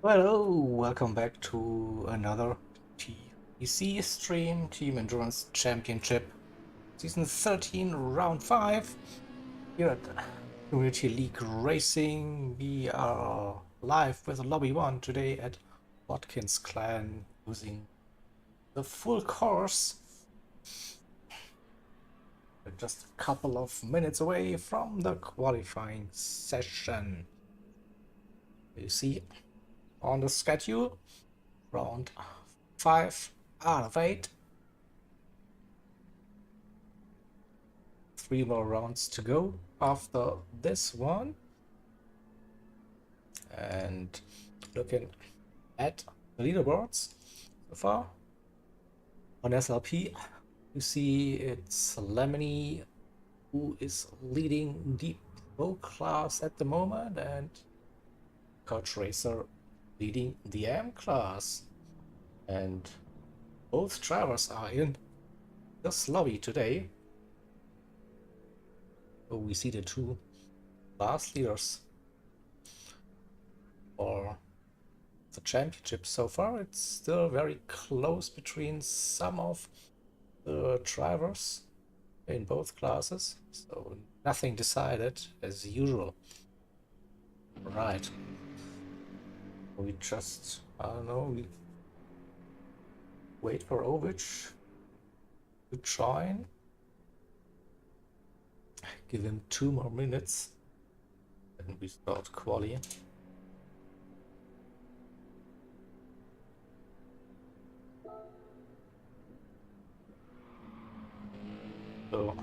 Hello, welcome back to another TEC stream, Team Endurance Championship, Season 13, Round 5, here at Community League Racing. We are live with Lobby 1 today at Watkins Clan, using the full course. We're just a couple of minutes away from the qualifying session. You see on the schedule, round 5 out of 8. 3 more rounds to go after this one. And looking at the leaderboards so far on SLP, you see it's Lemony who is leading the O class at the moment, and Coach Racer leading the M class. And both drivers are in this lobby today. So we see the two class leaders for the championship. So far it's still very close between some of the drivers in both classes, so nothing decided as usual. Right, we just, I don't know, we wait for Ovich to join, give him 2 more minutes, and we start quali. So,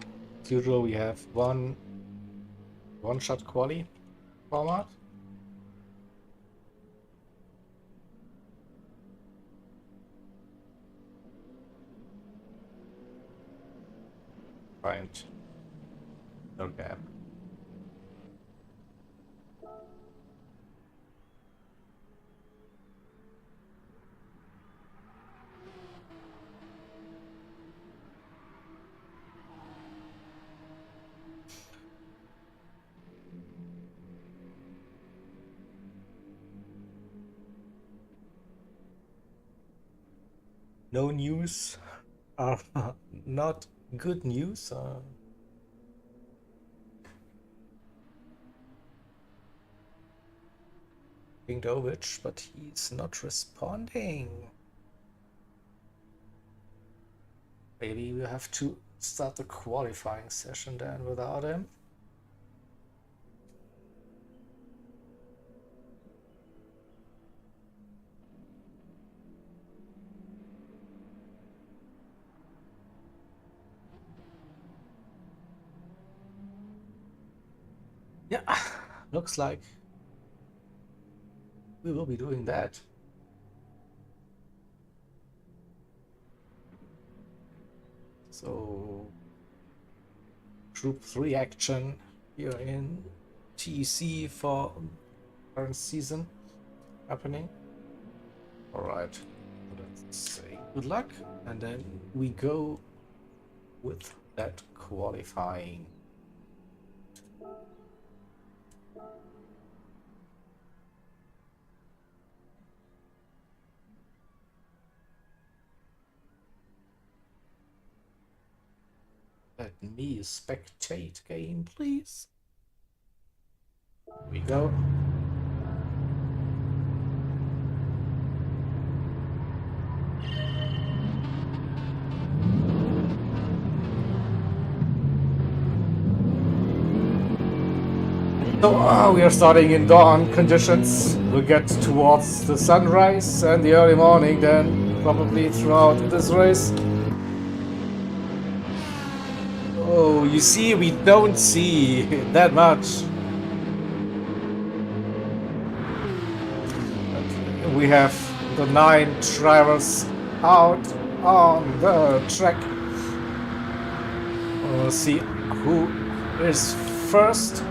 as usual, we have one-shot quali format. Find no gap. No news are not good news. Ovich, but he's not responding. Maybe we have to start the qualifying session then without him. Yeah, looks like we will be doing that. So, Group 3 action here in TEC for current season happening. Alright, let's say good luck, and then we go with that qualifying. Let me spectate game, please. Here we go. So we are starting in dawn conditions. We'll get towards the sunrise and the early morning then, probably throughout this race. Oh, you see, we don't see that much. We have the 9 drivers out on the track. We'll see who is first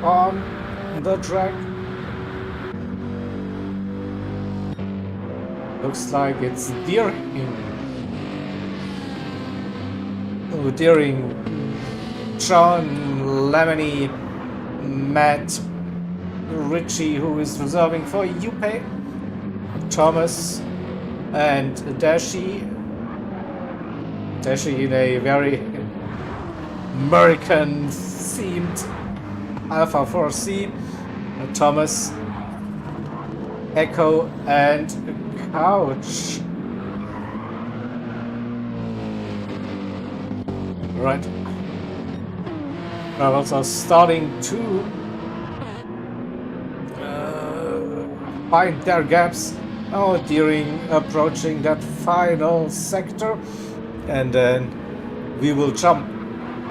on the track. Looks like it's Deering. Oh, Deering, John, Lemony, Matt, Richie, who is reserving for UPay, Thomas and Dashi in a very American themed Alpha 4C. Thomas, Echo, and Couch. Right. Rebels are starting to find their gaps now during approaching that final sector, and then we will jump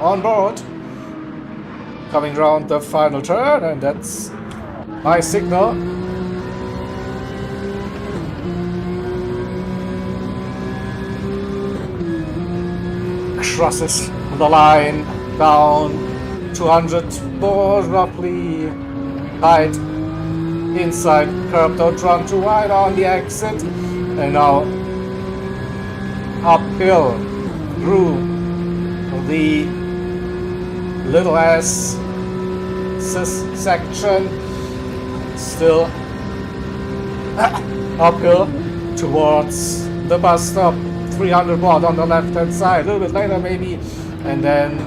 on board coming around the final turn, and that's my signal. Crosses the line down 200 board roughly tight inside curb, don't run too wide on the exit, and now uphill through the little ass section, still uphill towards the bus stop. 300 watt on the left hand side, a little bit later maybe, and then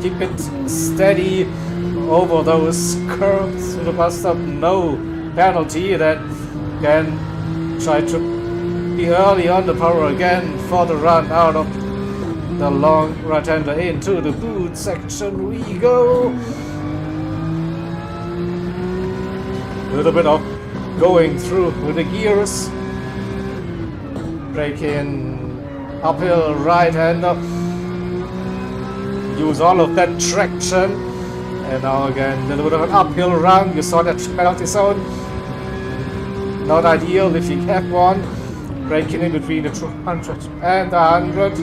keep it steady over those curves to the bus stop. No penalty, then can try to be early on the power again for the run out of the long right hander into the boot section we go. A little bit of going through with the gears, brake in uphill right hander, use all of that traction, and now again a little bit of an uphill run. You saw that penalty zone, not ideal if you have one. Braking in between the 200 and the 100,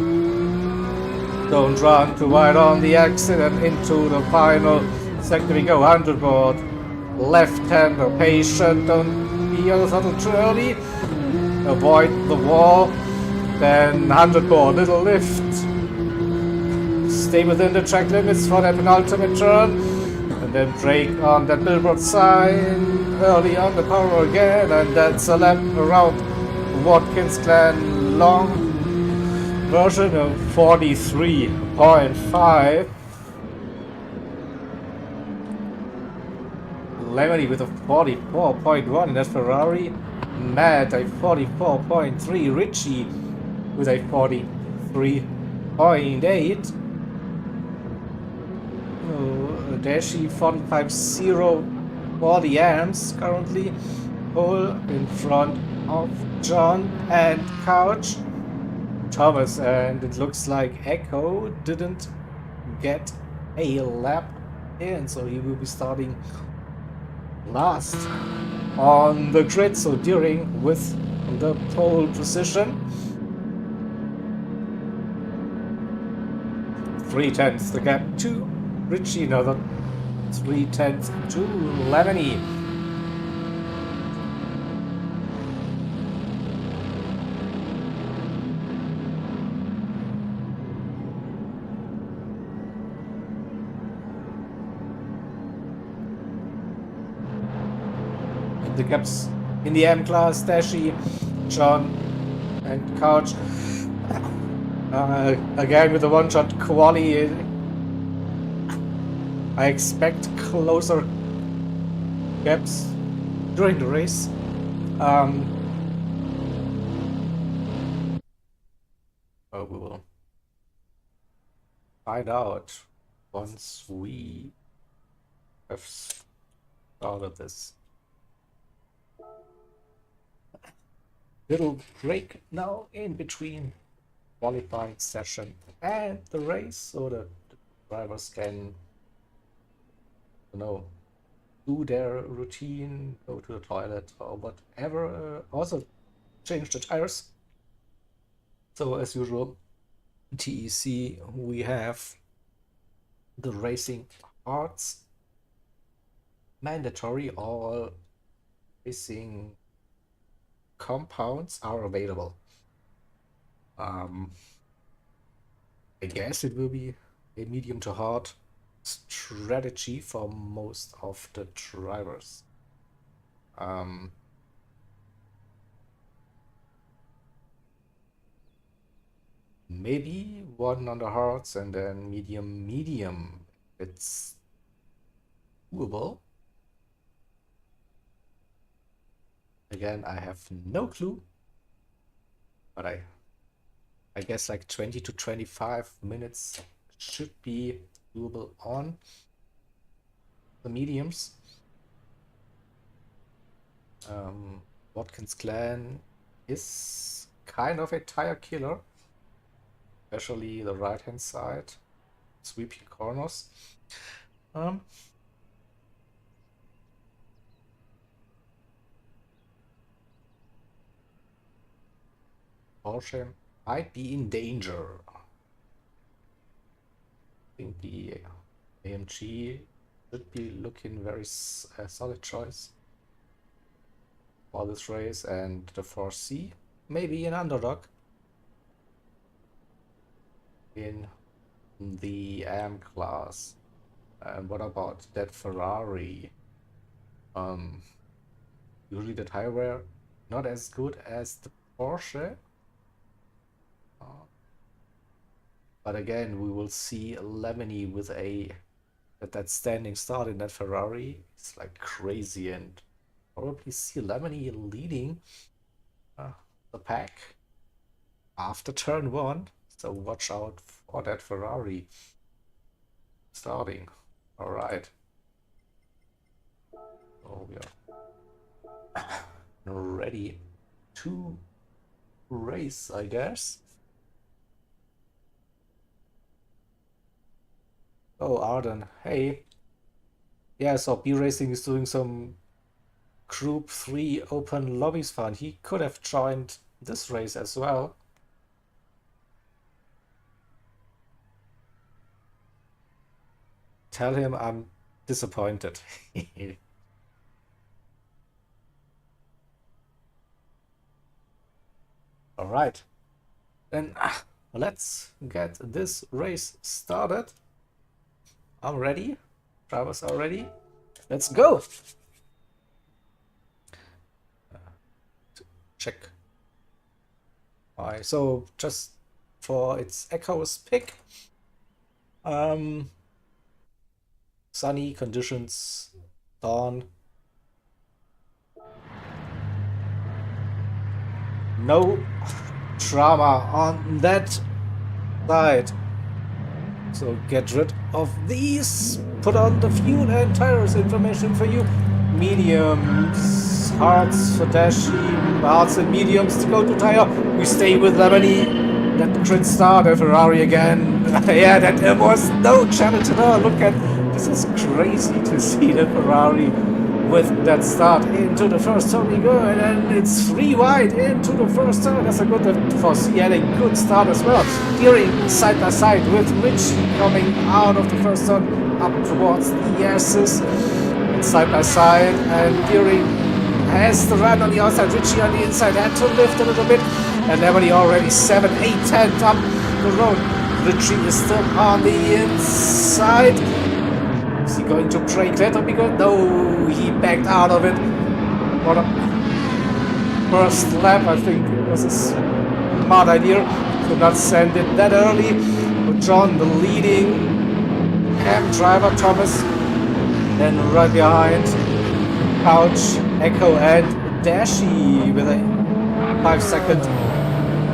don't run too wide on the exit, and into the final sector we go. 100 board left hander, patient, don't be on the throttle too early, avoid the wall. Then 100 board, little lift, stay within the track limits for that penultimate turn, and then brake on that billboard sign early on the power again, and that's a lap around Watkins Glen long version of 43.5. Lemony with a 44.1, that's Ferrari. Matt a 44.3, Richie with a 43.8. Dashi 45.0 for the amps currently. Pole in front of John and Couch. Thomas, and it looks like Echo didn't get a lap in, so he will be starting last on the grid, so Deering with the pole position. 3/10 the gap to Richie, another 3/10 to Lemony. The gaps in the M class, Dashi, John, and Couch. Again with the one-shot quali, I expect closer gaps during the race. We will find out once we have started this. Little break now in between qualifying session and the race, so that the drivers can, you know, do their routine, go to the toilet or whatever. Also change the tires. So as usual, TEC, we have the racing parts mandatory. All racing compounds are available. I guess it will be a medium to hard strategy for most of the drivers. maybe one on the hards and then medium, medium. It's doable. Again, I have no clue, but I guess like 20 to 25 minutes should be doable on the mediums. Watkins Glen is kind of a tire killer, especially the right hand side, sweeping corners. Porsche might be in danger. I think the AMG should be looking very solid choice for this race, and the 4C maybe an underdog in the AM class. And what about that Ferrari? Usually the tire wear not as good as the Porsche. But again, we will see Lemony with that standing start in that Ferrari. It's like crazy, and probably see Lemony leading the pack after turn 1. So watch out for that Ferrari starting. All right. So we are ready to race, I guess. Oh, Arden, hey. Yeah, so B Racing is doing some Group 3 open lobbies fun. He could have joined this race as well. Tell him I'm disappointed. All right. Then let's get this race started. I'm ready. Drivers are ready. Let's go. Check. Alright, so just for its Echo's pick. Sunny conditions, dawn. No drama on that side. So get rid of these. Put on the fuel and tires information for you. Mediums, hards for Dashi, hards and mediums to go to tire. We stay with Lemony. Let the grid start, a Ferrari again. Yeah, that there was no challenge at all. Look at this, is crazy to see the Ferrari with that start into the first turn. We go, and then it's 3 wide into the first turn. That's a good foresee, had a good start as well. Steering side by side with Richie coming out of the first turn up towards the S's. Side by side, and Deering has the run on the outside. Richie on the inside had to lift a little bit, and Lemony already 7, 8, 10 up the road. Richie is still on the inside. Is he going to break that or be good? No, he backed out of it. What a first lap, I think it was a smart idea. Could not send it that early. But John, the leading ham driver, Thomas. Then right behind, Couch, Echo, and Dashi with a 5-second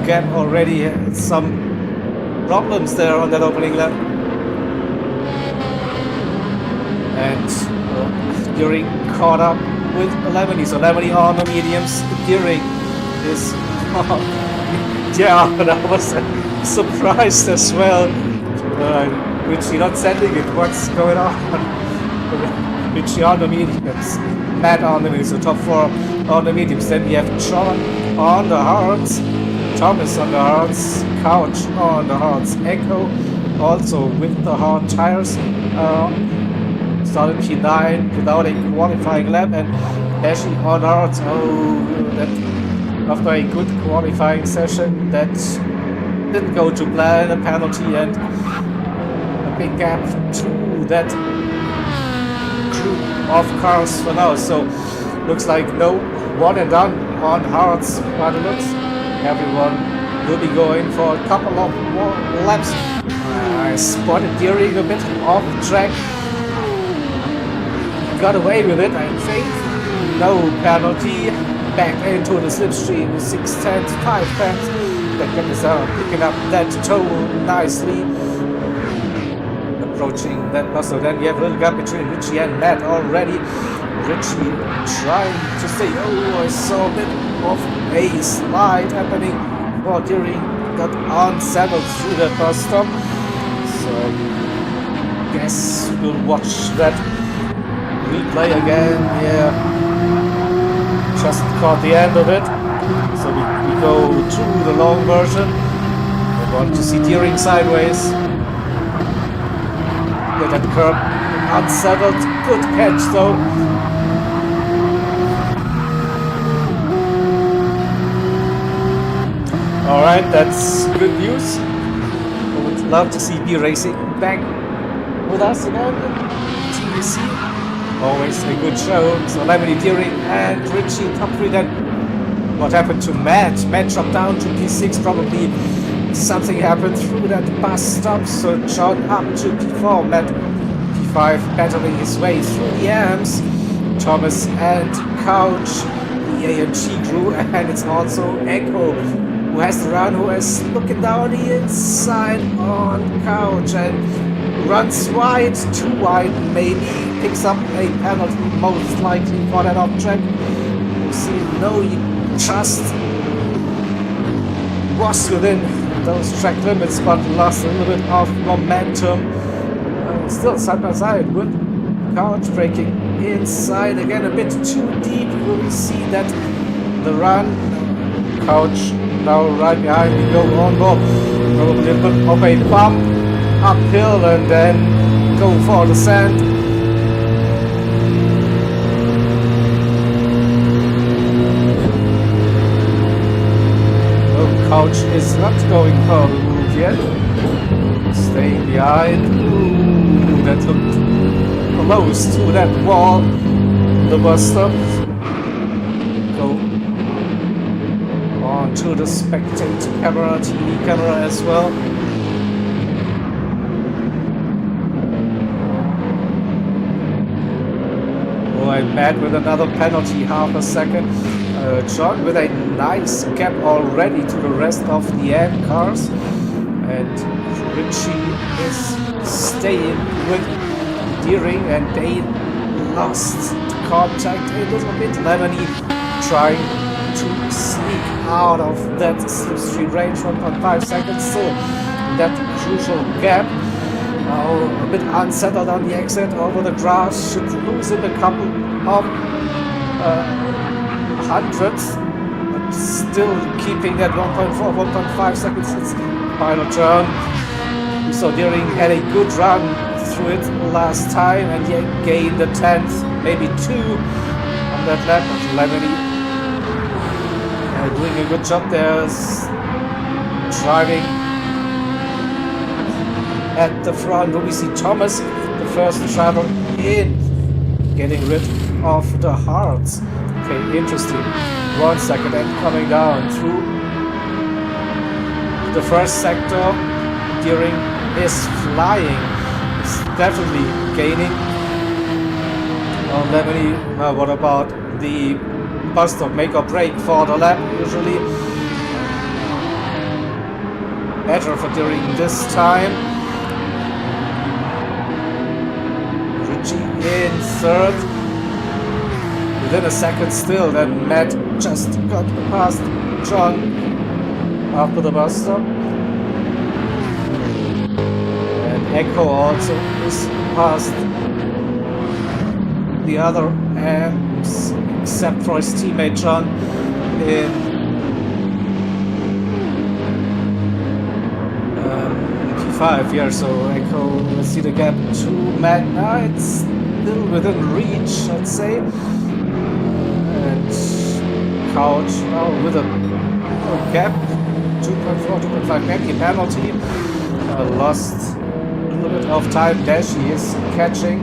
gap already. Some problems there on that opening lap. And Deering caught up with Lemony. So Lemony on the mediums. Deering is... yeah, but I was surprised as well. Richie not sending it. What's going on? Richie on the mediums, Matt on the mediums, so top 4 on the mediums. Then we have John on the hards, Thomas on the hards, Couch on the hards, Echo also with the hard tires. Started P9 without a qualifying lap, and Ashley on hards. Oh, that after a good qualifying session that didn't go to plan, a penalty and a big gap to that of cars for now. So looks like no one and done on hards by the looks. Everyone We'll be going for a couple of more laps. I spotted Deering a bit off track. Got away with it, I think. No penalty. Back into the slipstream. 6 tenths, 5 tenths. That is picking up that toe nicely. Approaching that bus. So then we have a little gap between Richie and Matt already. Richie trying to stay. Oh, I saw a bit of a slide happening. While Deering got unsettled through that bus stop. So guess we'll watch that replay again. Yeah, just caught the end of it. So we go to the long version. I want to see Deering sideways. Look at the curb, unsettled. Good catch though. Alright, that's good news. I would love to see B Racing back with us again. TEC, always a good show. So Lemony, Deering and Richie top 3 then. What happened to Matt? Matt dropped down to P6, probably something happened through that bus stop. So John up to P4, Matt P5 battling his way through the amps. Thomas and Couch, the AMG crew, and it's also Echo who has the run, who is looking down the inside on Couch and runs wide, too wide maybe, picks up a penalty most likely for that off track. You see, no, he just was within those track limits but lost a little bit of momentum. Still side by side with Couch breaking inside again a bit too deep. We see that the run, Couch now right behind, we go on more, probably a bit of a bump uphill and then go for the sand. Oh, Couch is not going for the move yet, staying behind. Ooh, that looked close to that wall, the bus stop. To the spectator camera, TV camera as well. Oh, I'm mad with another penalty, half a second. John with a nice gap already to the rest of the end cars. And Richie is staying with Deering and they lost contact a little bit. Lemony trying to sneak out of that slipstream range, 1.5 seconds, still that crucial gap. Now a bit unsettled on the exit over the grass, should lose in a couple of hundredths, but still keeping that 1.4, 1.5 seconds since final turn. We saw Deering had a good run through it last time and he gained the 10th, maybe 2 on that lap, but Lemony doing a good job there, driving at the front. We see Thomas, the first driver in, getting rid of the hards. Okay, interesting. 1 second and coming down through the first sector. Deering is flying, is definitely gaining. Lemony, what about the bus stop, make or break for the lap usually? Better for Deering this time. Richie in third. Within a second still, then Matt just got past John after the bus stop. And Echo also is past the other amps, except for his teammate John in P5 here. So Echo, let's see the gap to Matt. Now it's still within reach, I'd say. And Couch now with a gap, 2.4, 2.5, maybe a penalty. Lost a little bit of time. Dash, he is catching.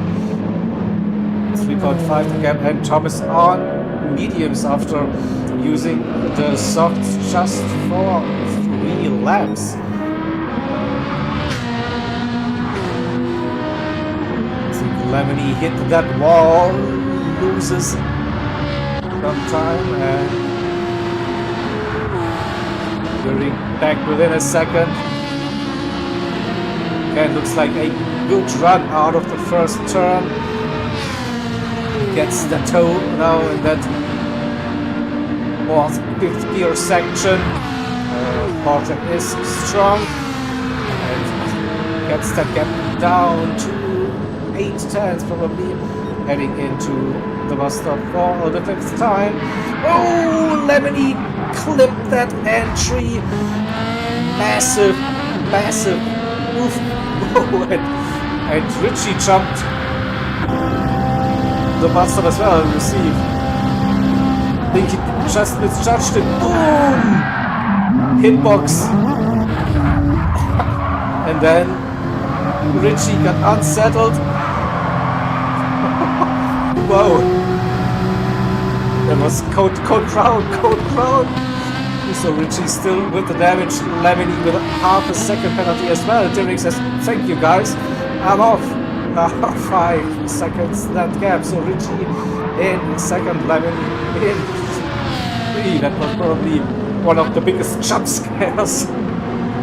3.5 the gap, and Thomas on mediums after using the soft just for 3 laps. I think Lemony hit that wall, loses some time, and getting back within a second. Again, looks like a good run out of the first turn. Gets the toe now in that fourth, fifth gear section. Porter is strong and gets that gap down to 8 tenths, probably heading into the bus stop for the 5th time. Oh, Lemony clipped that entry. Massive move. And Richie jumped the bus stop as well and received. I think he just misjudged it. Boom! Hitbox. And then Richie got unsettled. Whoa. That was code crown. So Richie still with the damage. Lemony with half a second penalty as well. Derek says, thank you guys, I'm off. 5 seconds that gap. So Richie in second, Lemony in 3. That was probably one of the biggest jump scares.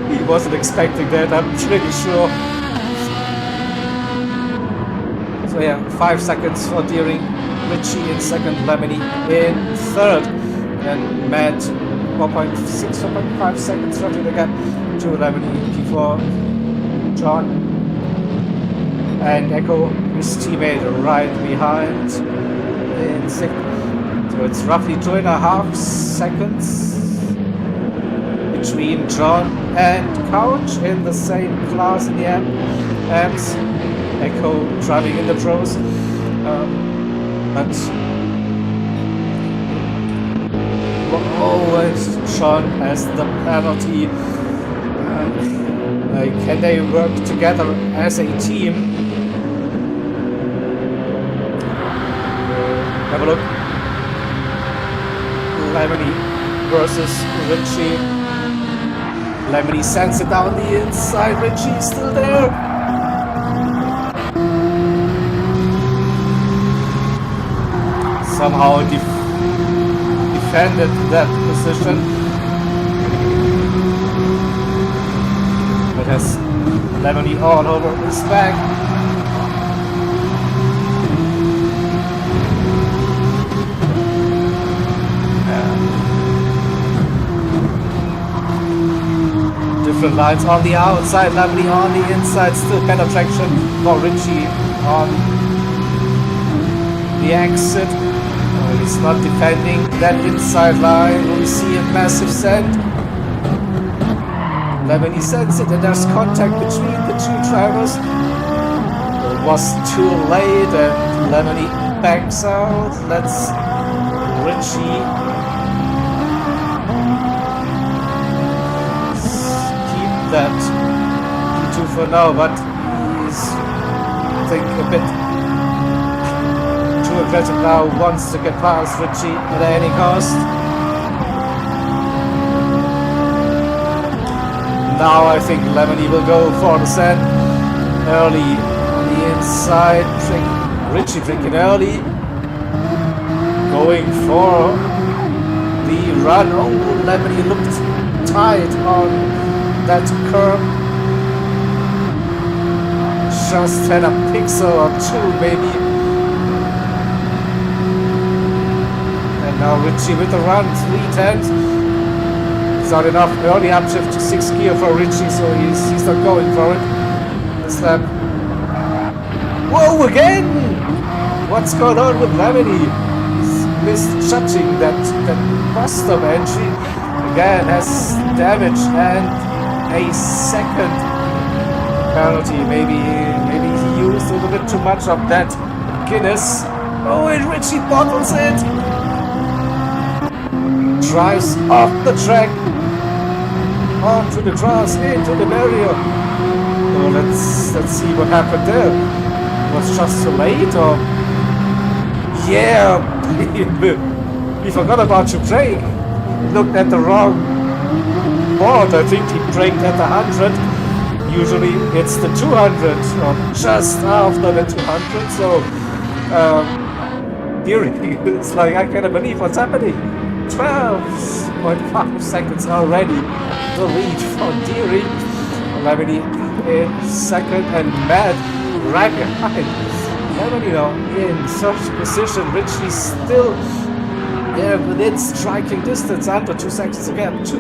He wasn't expecting that, I'm pretty sure. So yeah, 5 seconds for Deering, Richie in second, Lemony in third, and Matt 4.5 seconds roughly the gap to Lemony before John and Echo, his teammate, right behind in sixth. So it's roughly 2.5 seconds between John and Couch in the same class in the end, and Echo driving in the pros. But always John has the penalty. Can they work together as a team? Have a look. Lemony versus Richie. Lemony sends it down the inside. Richie is still there. Somehow defended that position. But has Lemony all over his back. Different lines on the outside, Lemony on the inside, still better traction for Richie on the exit. He's not defending that inside line. We see a massive send. Lemony sends it and there's contact between the two drivers. It was too late and Lemony backs out. Let's Richie keep that P2 for now, but he's I think a bit aggressive now, wants to get past Richie at any cost. Now I think Lemony will go for the send early on the inside. Richie drinking early, going for the run. Oh, Lemony looked tight on that curb. Just had a pixel or two maybe. Now Richie with the run, 3/10. It's not enough early upshift to 6th gear for Richie, so he's not going for it. This lap. Whoa, again! What's going on with Lemony? He's misjudging that bus stop entry. Again, has damage and a second penalty. Maybe he used a little bit too much of that Guinness. Oh, and Richie bottles it. Drives off the track onto the grass, into the barrier. So let's see what happened there. Was just too late, or yeah, we forgot about your brake. Looked at the wrong board. I think he braked at the 100. Usually it's the 200 or just after the 200. So, Deary, it's like I can't believe what's happening. 12.5 seconds already. The lead for Deary. Lemony in second and Matt right behind. Lemony now in such position, Richie still within striking distance, under 2 seconds again to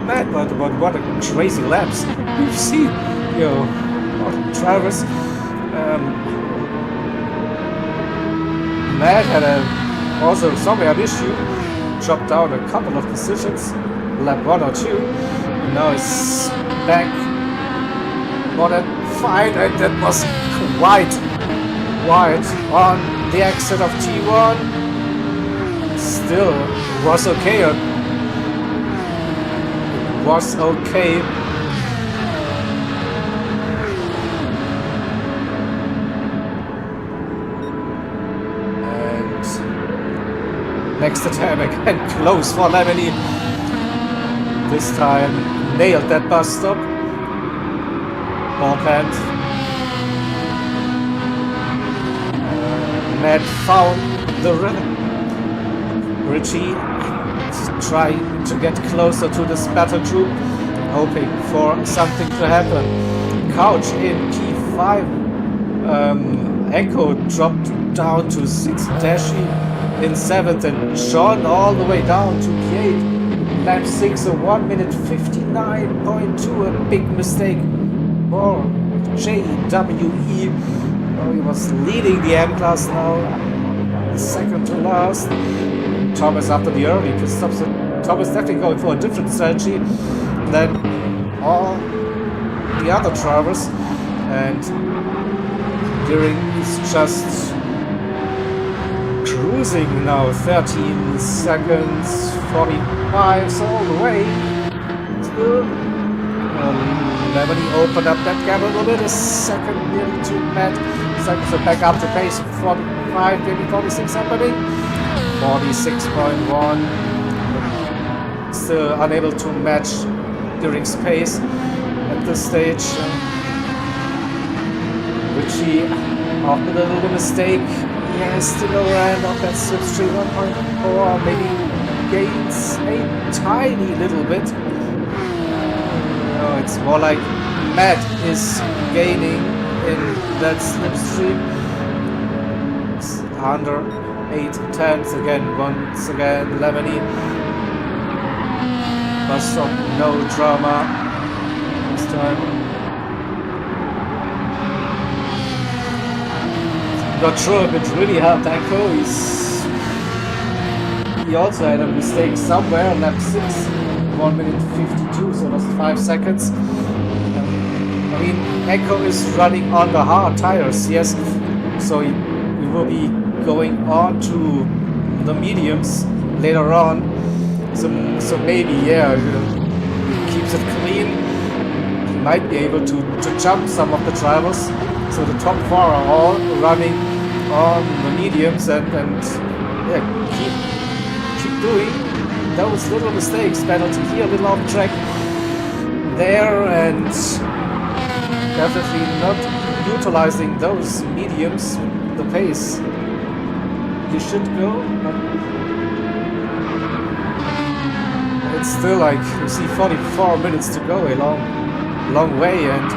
Matt. But what a crazy laps we've seen. You know, Travis. Matt had also somewhere an issue, dropped down a couple of positions, lap 1 or 2, and now it's back more than fine, and that was quite wide on the exit of T1. Still was okay. It was okay. Next attempt again, close for Lemony. This time nailed that bus stop. Ballplant. Matt found the rhythm. Richie trying to get closer to this battle group, hoping for something to happen. Couch in P5. Echo dropped down to 6. Dashi in 7th, and Sean all the way down to P8. Lap 6, a 1 minute 59.2, a big mistake for JWE. Oh, he was leading the M class now, second to last. Thomas after the early pit stops. Thomas definitely going for a different strategy than all the other drivers, and Deering is just cruising now. 13 seconds, 45 all the way. It's good. Lemony opened up that gap a little bit. A second nearly to Matt. Seconds are back up to pace. 45, maybe 46 happening. 46.1. Still unable to match Deering's pace at this stage. Richie, after the little mistake, yes, the lower end of that slipstream 1.4, maybe gains a tiny little bit. No, it's more like Matt is gaining in that slipstream. It's under 8 tenths again, once again, Lemony. Bus stop, no drama this time. Not sure if it really helped Echo. He also had a mistake somewhere on lap 6, 1 minute 52, so lost 5 seconds. I mean, Echo is running on the hard tires, yes, so he will be going on to the mediums later on. So maybe, yeah, keeps it clean. He might be able to jump some of the drivers. So the top 4 are all running on the mediums, and yeah, keep doing those little mistakes. Penalty here, a little off track there, and definitely not utilizing those mediums, the pace you should go, but it's still like, you see 44 minutes to go, a long way, and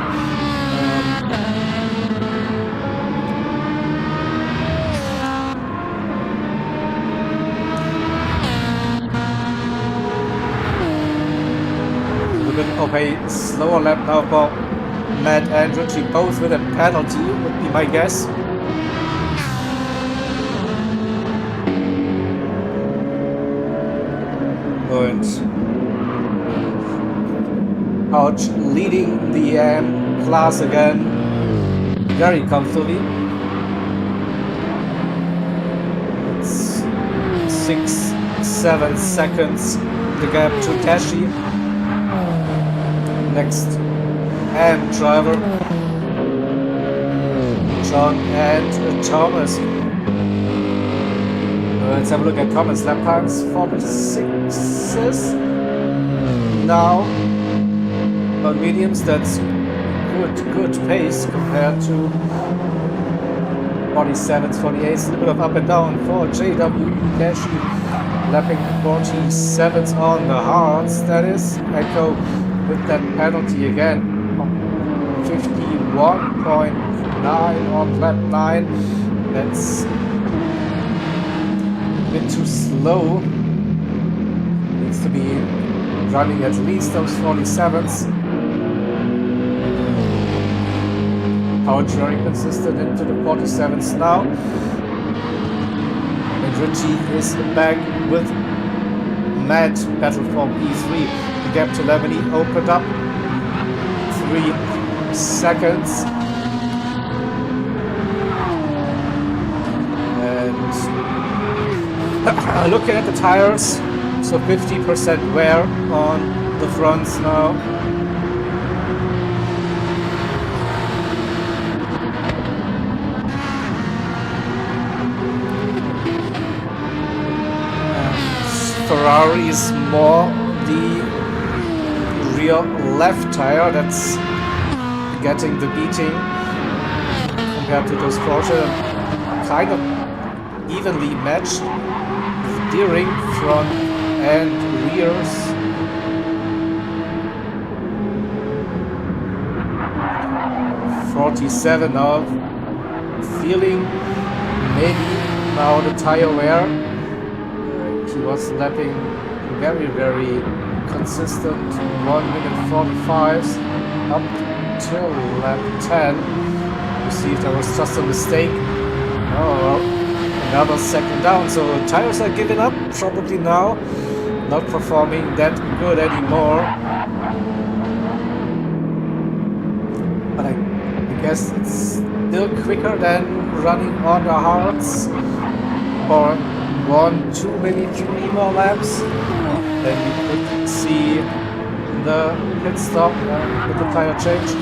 of a slower lap now for Matt and Richie, both with a penalty, would be my guess. And Couch leading the class again, very comfortably. It's 6-7 seconds the gap to Dashi. Next driver, John and Thomas. Let's have a look at Thomas lap times. 46s now. on mediums. That's good pace compared to 47s, 48s. A little bit of up and down for JW Kashi, lapping 47s on the hards. That is Echo with that penalty again. 51.9 on lap 9. That's a bit too slow. Needs to be running at least those 47s. Power very consistent into the 47s now. And Richie is back with Matt, battle for P3. The gap to Lemony opened up 3 seconds. And looking at the tires, so 50% wear on the fronts now. Ferrari is more the rear left tire that's getting the beating compared to those Porsche. Kind of evenly matched steering, front and rears. .47 now, feeling maybe now the tire wear. He was lapping very consistent, 1 minute 45s up till lap 10. You see if there was just a mistake. Oh, another second down. So tires are giving up probably now, not performing that good anymore. But I guess it's still quicker than running on the hards or 1, 2, maybe 3 more laps. Then we could see the pit stop with the tire change.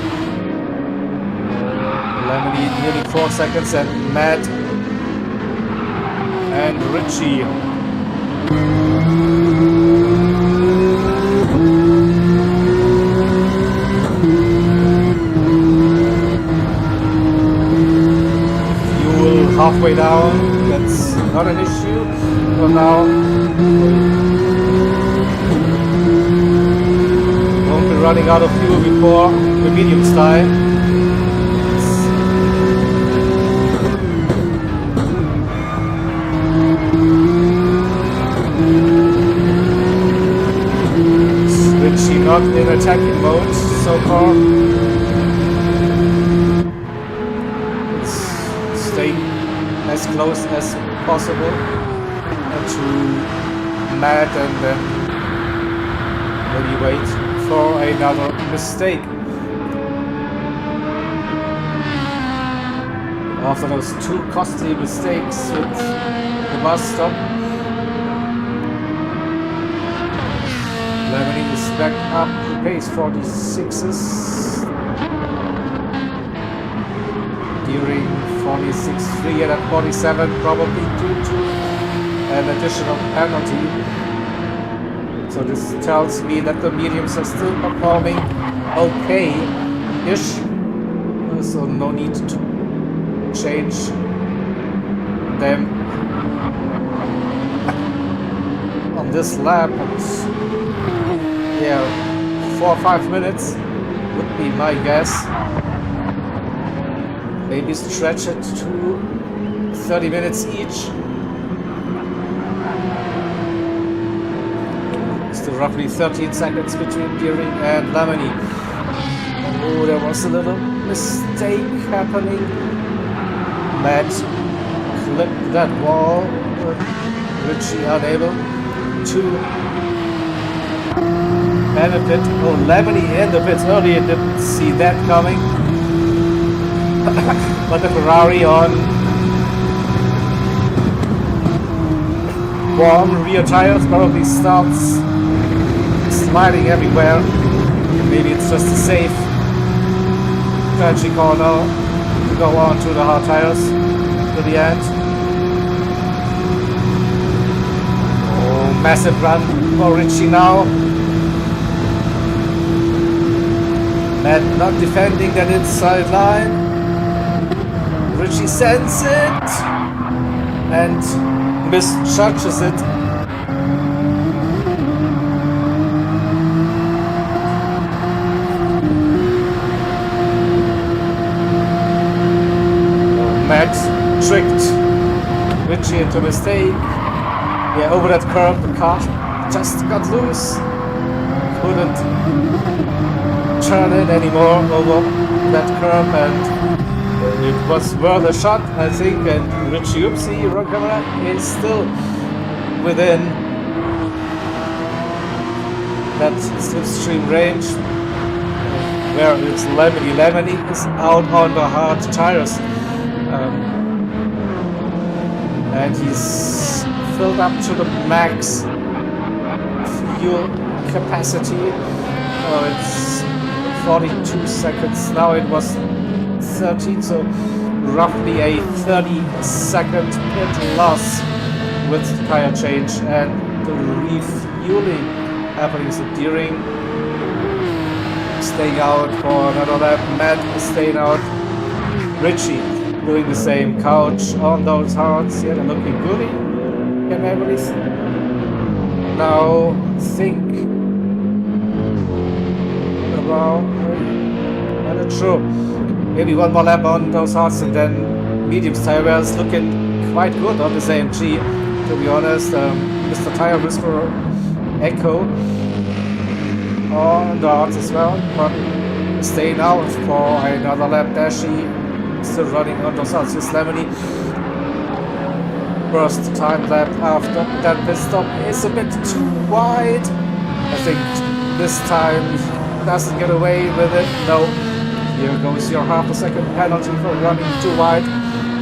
Lemony nearly 4 seconds, and Matt and Richie. Fuel halfway down, that's not an issue for now. Won't be running out of fuel before the mediums die. Switching not in attacking mode so far. It's staying as close as possible to Matt and then maybe wait for another mistake. After those 2 costly mistakes with the bus stop, Lemony is back up to pace 46s. During 46.3 and at 47, probably due to an additional penalty. So this tells me that the mediums are still performing okay-ish. So no need to change them on this lap. But yeah, 4 or 5 minutes would be my guess. Maybe stretch it to 30 minutes each. Still roughly 13 seconds between Deering and Lemony. Oh, there was a little mistake happening. Matt clipped that wall, but Richie unable to benefit. Oh, Lemony in the pits early, didn't see that coming. But the Ferrari on warm rear tires probably starts sliding everywhere. Maybe it's just a safe strategy call now to go on to the hard tires to the end. Oh, massive run for Richie now. Matt not defending that inside line. Richie sends it and misjudges it. Matt tricked Richie into a mistake. Yeah, over that curb, the car just got loose. Couldn't turn it anymore over that curb, and it was worth a shot, I think. And Richie, oopsie, wrong camera, is still within that slipstream range, where it's Lemony is out on the hard tires. And he's filled up to the max fuel capacity. Oh, it's 42 seconds. Now it was 13, so roughly a 30-second pit loss with tire change and the refueling happening. So Deering staying out for another lap. Matt is staying out. Richie doing the same. Couch on those hards. Yeah, they're looking goody. Can everybody now think about, I'm not sure, maybe one more lap on those hards, and then mediums tire wells looking quite good on this AMG, to be honest. Mr. Tire Whisperer Echo on the hards as well, but staying out for another lap. Dashi still running on those hards. This Lemony first time lap after that pit stop is a bit too wide. I think this time he doesn't get away with it. No, here goes your half a second penalty for running too wide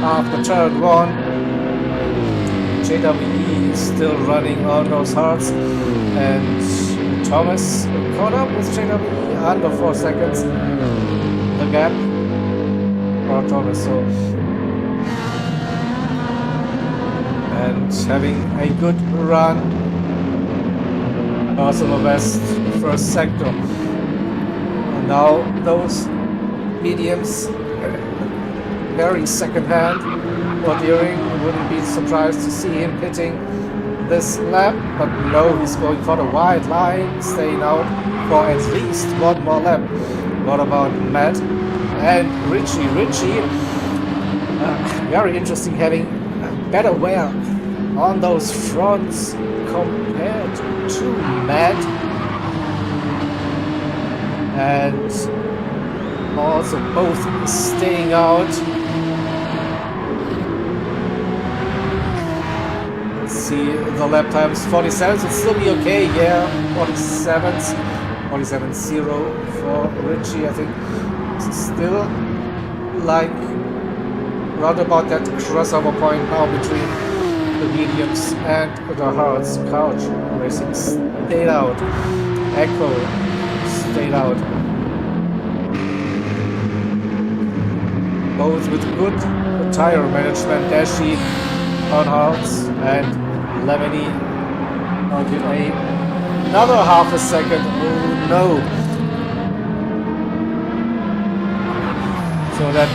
after turn 1. JWE is still running on those hards, and Thomas caught up with JWE under 4 seconds. The gap for Thomas. So, and having a good run. Also the best first sector. And now those mediums very second hand for Deering. Wouldn't be surprised to see him pitting this lap, but no, he's going for the wide line, staying out for at least one more lap. What about Matt and Richie? Richie, very interesting, having better wear on those fronts compared to Matt, and also both staying out. Let's see, the lap times 47, so it'll still be okay. Yeah, 47.0 for Richie. I think it's still like round about that crossover point now between the mediums and the hards. Couch Racing stayed out. Echo stayed out. Both with good tire management. Dashi on hards and Lemony on another half a second. Oh no! So that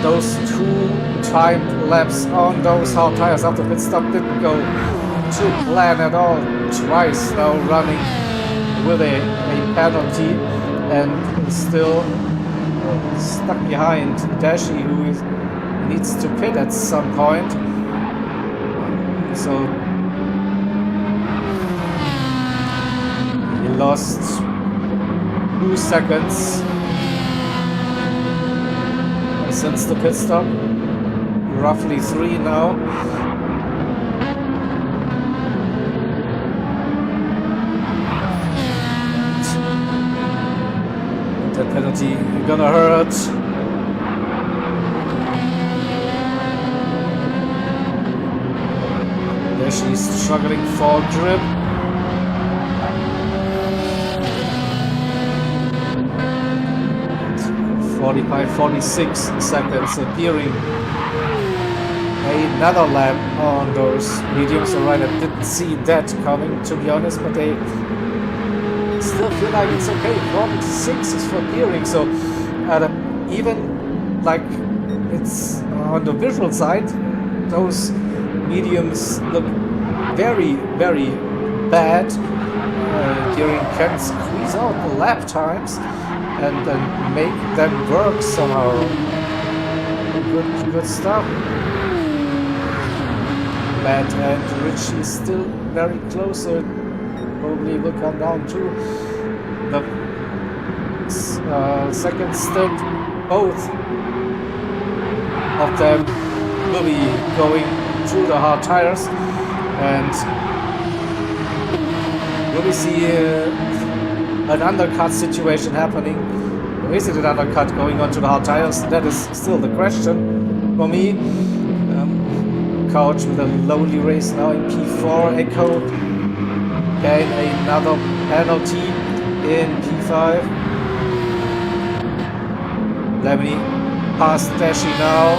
those two timed laps on those hard tires after pit stop didn't go to plan at all. Twice now running with a penalty and still stuck behind Dashi, who needs to pit at some point. So he lost 2 seconds since the pit stop, roughly 3 now. That penalty gonna hurt. There she's struggling for grip. At 45-46 seconds, appearing another lap on those mediums. Alright, I didn't see that coming, to be honest, but they still feel like it's okay. 46 is for Deering, so even like it's on the visual side, those mediums look very, very bad. Deering can squeeze out the lap times and then make them work somehow. Good stuff. Matt and Richie is still very close, so it probably will come down to the second stint. Both of them will be going through the hard tires, and will we see an undercut situation happening? Or is it an undercut going onto the hard tires? That is still the question for me. Couch with a lonely race now in P4. Echo gain another penalty in P5. Lemony past Dashi now.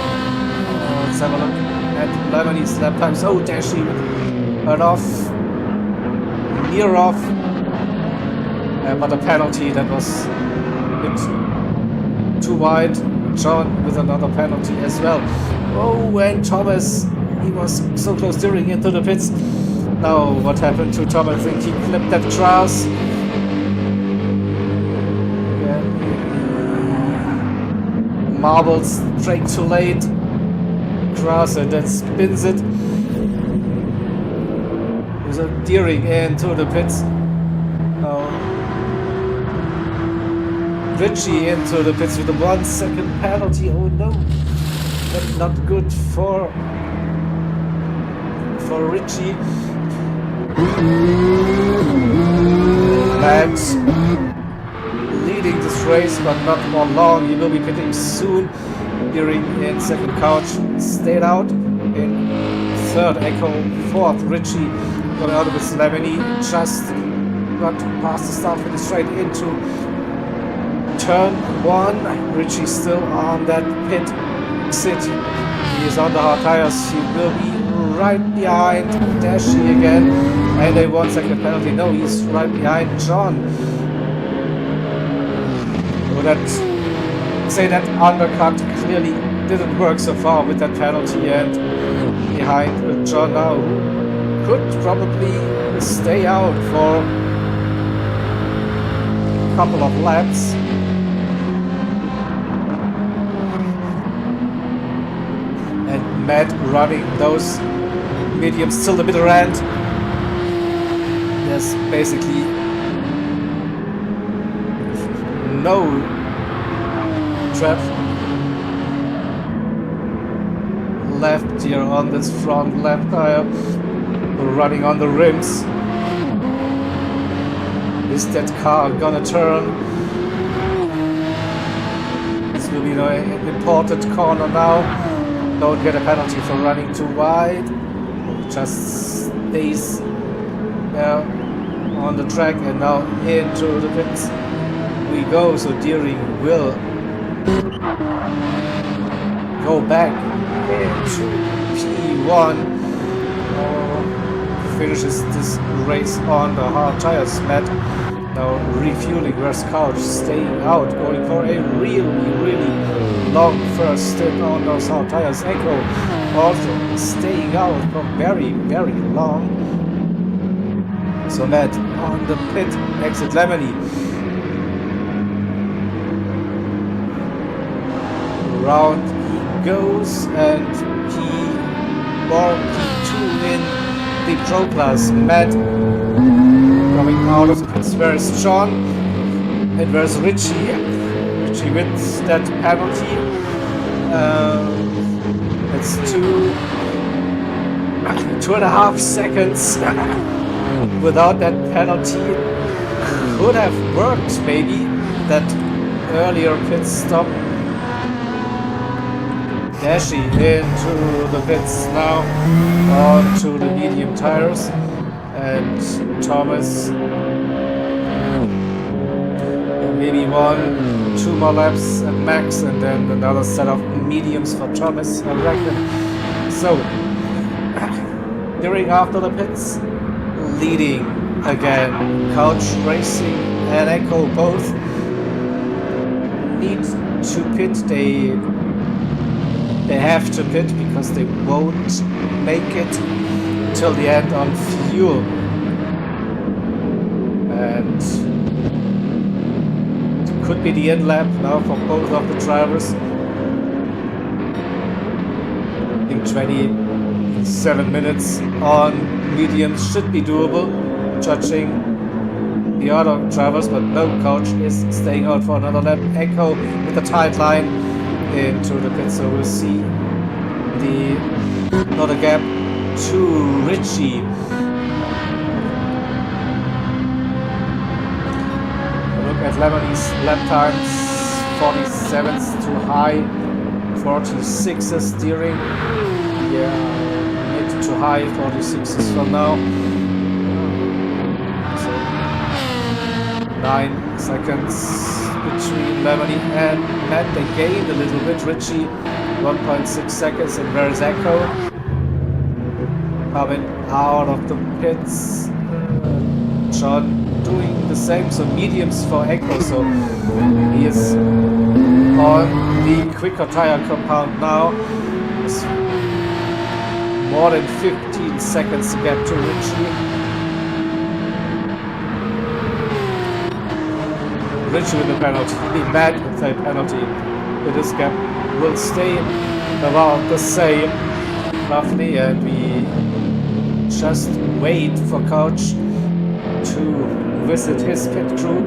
Let's have a look at Lemony's lap times. Oh, Dashi ran off, near off, but a penalty that was a bit too wide. John with another penalty as well. Oh, and Thomas, he was so close steering into the pits. Now what happened to Thomas? I think he clipped that grass. Marbles straight too late. Grass and then spins it. There's a Deering into the pits. Now Richie into the pits with a 1 second penalty. Oh no, that's not good for Richie. Matt leading this race, but not for long. He will be pitting soon. Deering in second, Couch stayed out in third, Echo fourth, Richie got out of his Lemony, just got past the start finish straight into turn one. Richie still on that pit exit. He is on the hard tires. He will be right behind Dashi again, and a 1 second penalty. No, he's right behind John. So that say that undercut clearly didn't work so far with that penalty, and behind John now, who could probably stay out for a couple of laps. And Matt running those mediums till the bitter end. There's basically no traffic left here on this front left tire. We're running on the rims. Is that car gonna turn? This will be an important corner now. Don't get a penalty for running too wide. Just stays there on the track, and now into the pits we go. So Deering will go back into P1. Finishes this race on the hard tires. Matt now refueling. Where's Couch? Staying out, going for a really long first stint on those hard tires. Echo also staying out for very long. So Matt on the pit exit. Lemony round he goes, and P2 in the Pro Class. Matt coming out of the pits. Where is John? And where's Richie? Richie wins that penalty. It's 2.5 seconds. Without that penalty, could have worked maybe that earlier pit stop. Dashi into the pits now, onto the medium tires, and Thomas maybe 1-2 more laps at max, and then another set of mediums for Thomas, I reckon. So Deering after the pits, leading again. Couch racing and Echo both need to pit. They have to pit because they won't make it till the end on fuel. And it could be the end lap now for both of the drivers. I think 27 minutes on mediums should be doable, judging the other drivers, but no, coach is staying out for another lap. Echo with a tight line into the pit, so we'll see another gap to Richie. Look at Lemony's lap times, 47's too high, 46's steering, yeah, mid to high 46's for now. So 9 seconds between Lemony and Matt. They gained a little bit. Richie 1.6 seconds, and where is Echo? Coming out of the pits. John doing the same, so mediums for Echo, so he is on the quicker tire compound now. It's more than 15 seconds to get to Richie. Richie with the penalty, Matt with a penalty. But this gap will stay about the same, roughly, and we just wait for Couch to visit his pit crew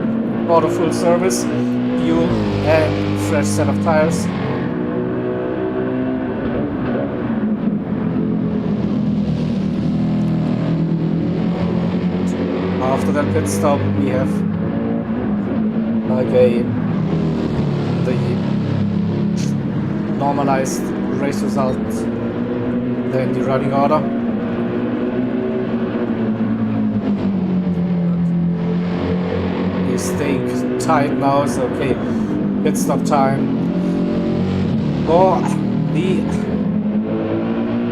for the full service, fuel and fresh set of tires. After that pit stop, we have the normalized race result, then the running order. He's staying tight now, so okay, pit stop time for the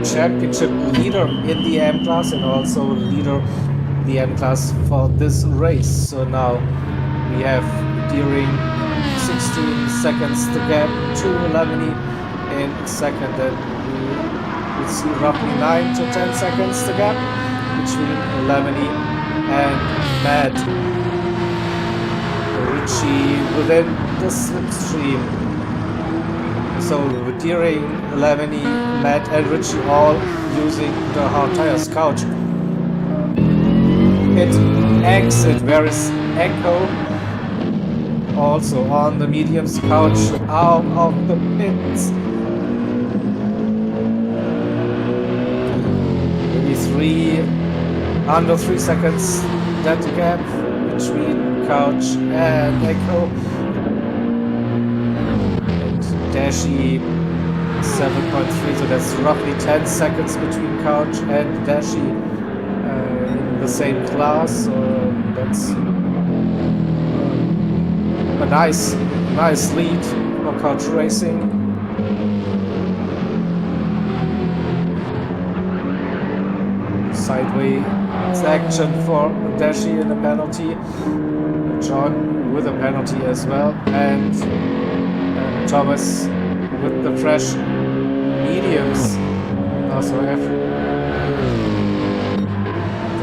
championship leader in the M class and also leader in the M class for this race. So now we have during 16 seconds the gap to Lemony in second, and we will see roughly 9 to 10 seconds the gap between Lemony and Matt. Richie within the slipstream. So during Lemony, Matt and Richie all using the hard tires. Couch hit exit, where is Echo? Also on the mediums. Couch out of the pits. Maybe under 3 seconds that gap between Couch and Echo. And Dashi 7.3, so that's roughly 10 seconds between Couch and Dashi in the same class. So that's a nice lead for Couch Racing. Sideways action for Dashi in a penalty. John with a penalty as well, and Thomas with the fresh mediums. Also,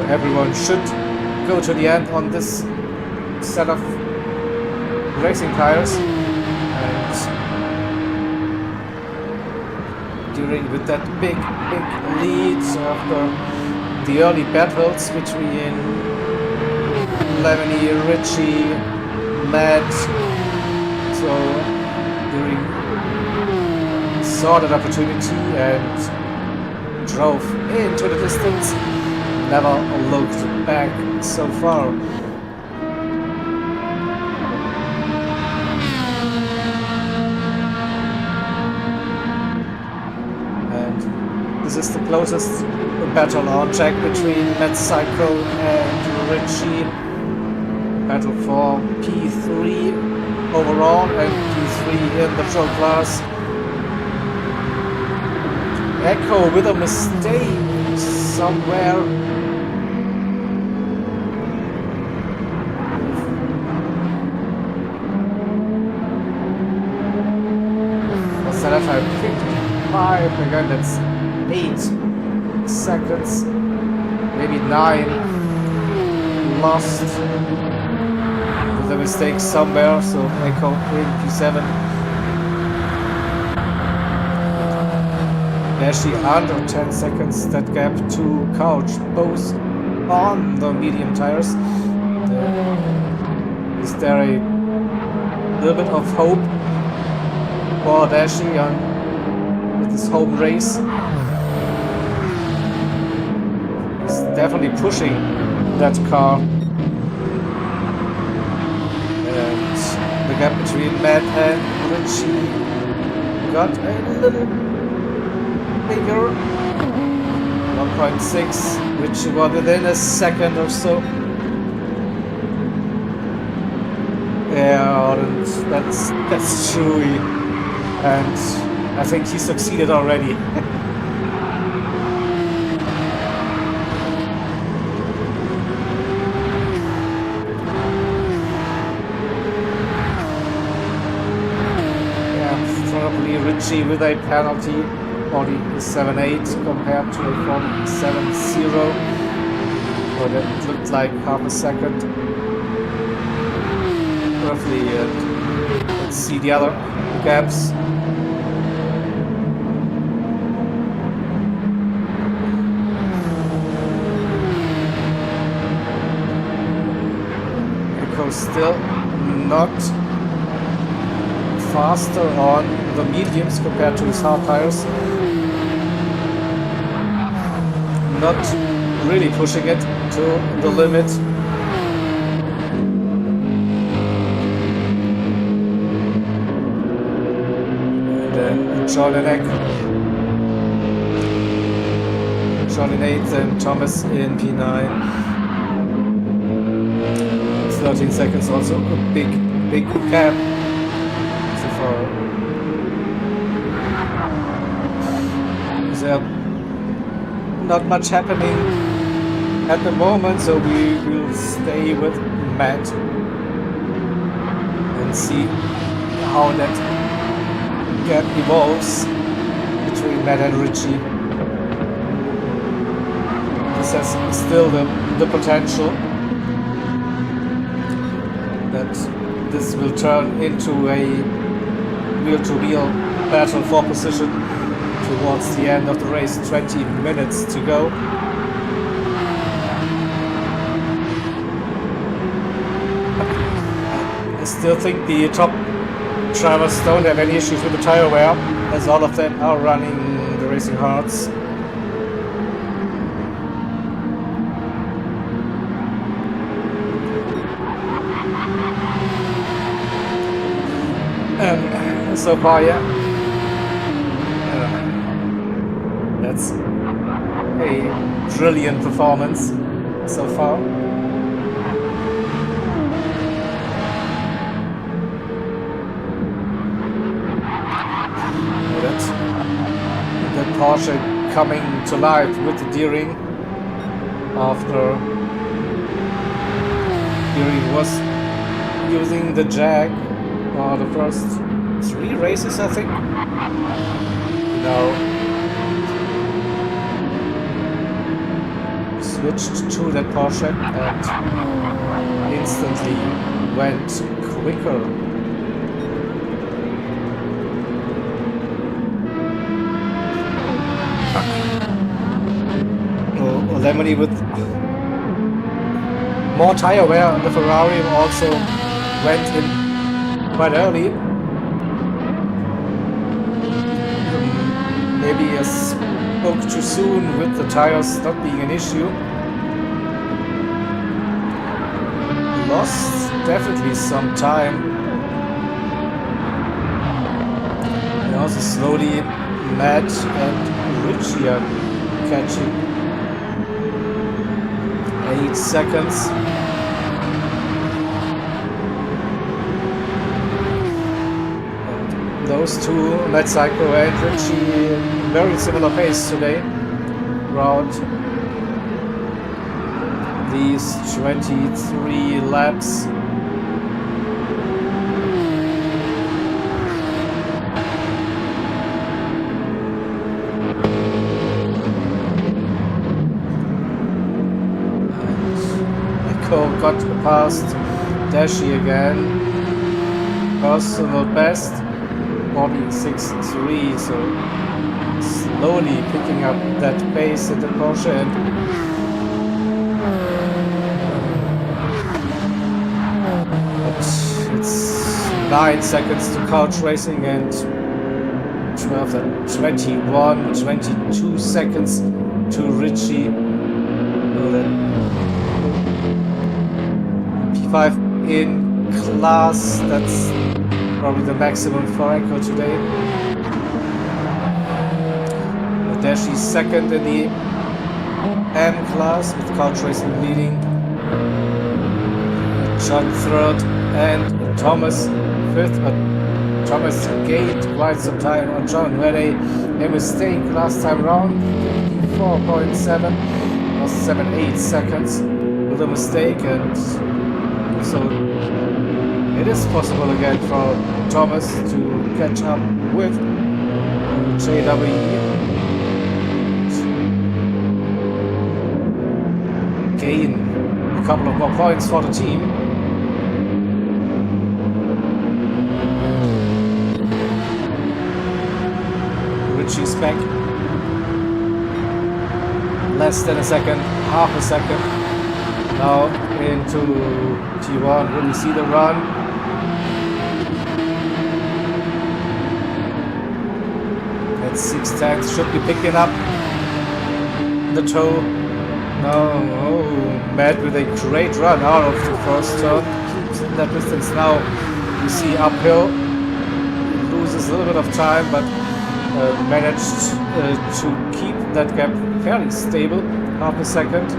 everyone should go to the end on this set of racing tires, and during with that big lead after the early battles between Lemony, Richie, Matt, so during saw that opportunity and drove into the distance, never looked back so far. And this is the closest battle on track between Matt Psycho and Richie. Battle for P3 overall and P3 in the pro class. Echo with a mistake somewhere. again, that's 8 seconds, maybe 9 lost with a mistake somewhere, so I call P7. Actually under 10 seconds that gap to Couch, both on the medium tires. Is there a little bit of hope for Dashi on with his home race? He's definitely pushing that car. And the gap between Matt and Richie got a little bigger. 1.6, Richie was within a second or so. Yeah, and that's true. And I think he succeeded already. Yeah, probably Richie with a penalty, 47.8 compared to a 47.0. So that looked like half a second. Roughly, let's see the other gaps. Echo still not faster on the mediums compared to his hard tires. Not really pushing it to the limit. Jordan in 8th and Thomas in P9. 13 seconds also, a big gap so far. There's not much happening at the moment, so we will stay with Matt and see how that gap evolves between Matt and Richie. This has still the potential that this will turn into a wheel-to-wheel battle for position towards the end of the race. 20 minutes to go. I still think the top drivers don't have any issues with the tire wear, as all of them are running the racing hards. So far, yeah, that's a brilliant performance so far. That Porsche coming to life with the Deering after Deering was using the Jag for the first 3 races, I think. Now switched to that Porsche and instantly went quicker. Lemony with more tire wear on the Ferrari also went in quite early. Maybe I spoke too soon with the tires not being an issue. Lost definitely some time. And also slowly Matt and Richie are catching. 8 seconds. And those two, Matt Psycho and Richie, very similar pace today throughout these 23 laps. Echo got past Dashi again. Personal best 46.3, so slowly picking up that pace in the Porsche, and but it's 9 seconds to couch racing and 22 seconds to Richie. So then P5 in class, that's probably the maximum for Echo today. Dashi second in the M class with couch racing leading. John third and Thomas fifth, but Thomas gained quite some time on John, who had a mistake last time round. 54.7 or 7-8 seconds with a mistake, and so it is possible again for Thomas to catch up with JWE. Gain a couple of more points for the team. Richie's back. Less than a second, half a second. Now into T1. Will you see the run? At 6 tenths, should be picking up the toe. No, Matt with a great run out of the first turn. Keeps in that distance now. You see uphill. Loses a little bit of time, but managed to keep that gap fairly stable. Half a second.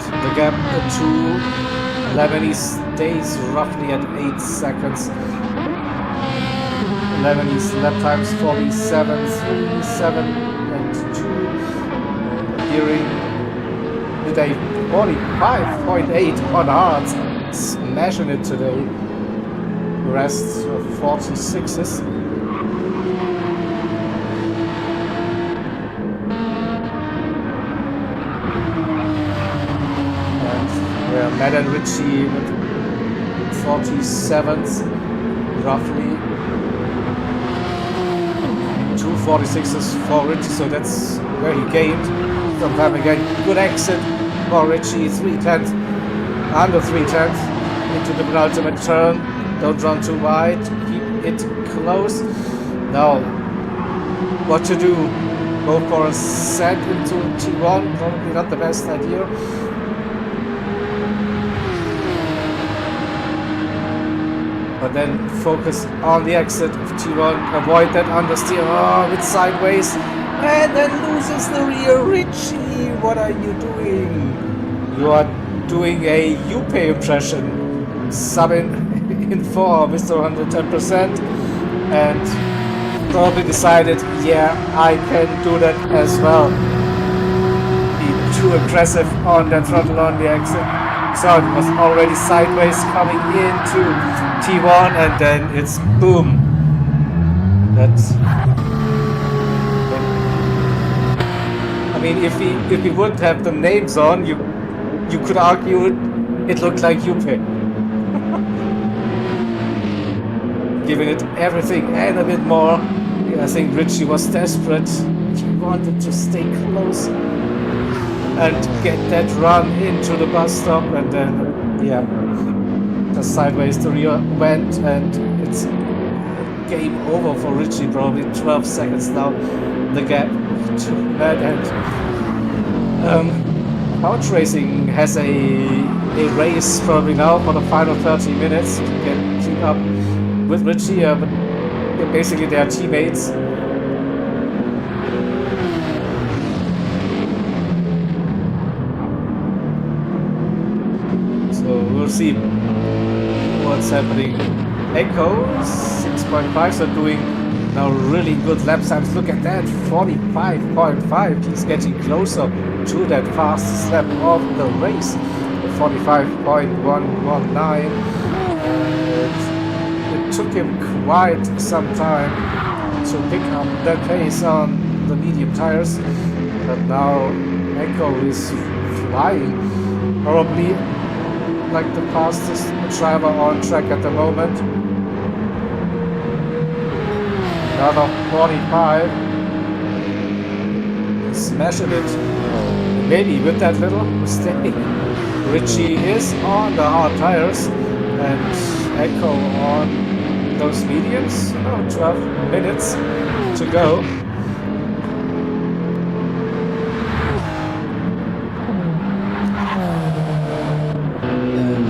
The gap to Lebanese stays roughly at 8 seconds. Lebanese lap times 47.3, 7.2. Gearing with a 45.8 on hards. Smashing it today. Rest of 46s. Matt and Richie with 47s, roughly. 2 46s for Richie, so that's where he gained some time again. Good exit for Richie, 3/10, under 3/10 into the penultimate turn. Don't run too wide, keep it close. Now, what to do? Go for a set into T1, probably not the best idea. But then focus on the exit of T1, avoid that understeer, with sideways, and then loses the rear. Richie, what are you doing? You are doing a Juppe impression, subbing in for Mr. 110%, and probably decided, yeah, I can do that as well. Be too aggressive on that throttle on the exit. So it was already sideways coming into T1, and then it's boom. That's. I mean, if we wouldn't have the names on, you could argue it looked like Juppe. Giving it everything and a bit more. I think Richie was desperate. He wanted to stay close and get that run into the bus stop, and then, yeah, just sideways the rear went, and it's game over for Richie. Probably 12 seconds now, the gap to Matt, and couch racing has a race probably now for the final 30 minutes to keep up with Richie, but basically they are teammates. We'll see what's happening. Echo 6.5, so doing now really good lap times. Look at that, 45.5. He's getting closer to that fastest lap of the race, 45.119. it took him quite some time to pick up that pace on the medium tires, but now Echo is flying, probably like the fastest driver on track at the moment. Another 45, smashing it. Maybe with that little mistake, Richie is on the hard tires and Echo on those mediums. 12 minutes to go.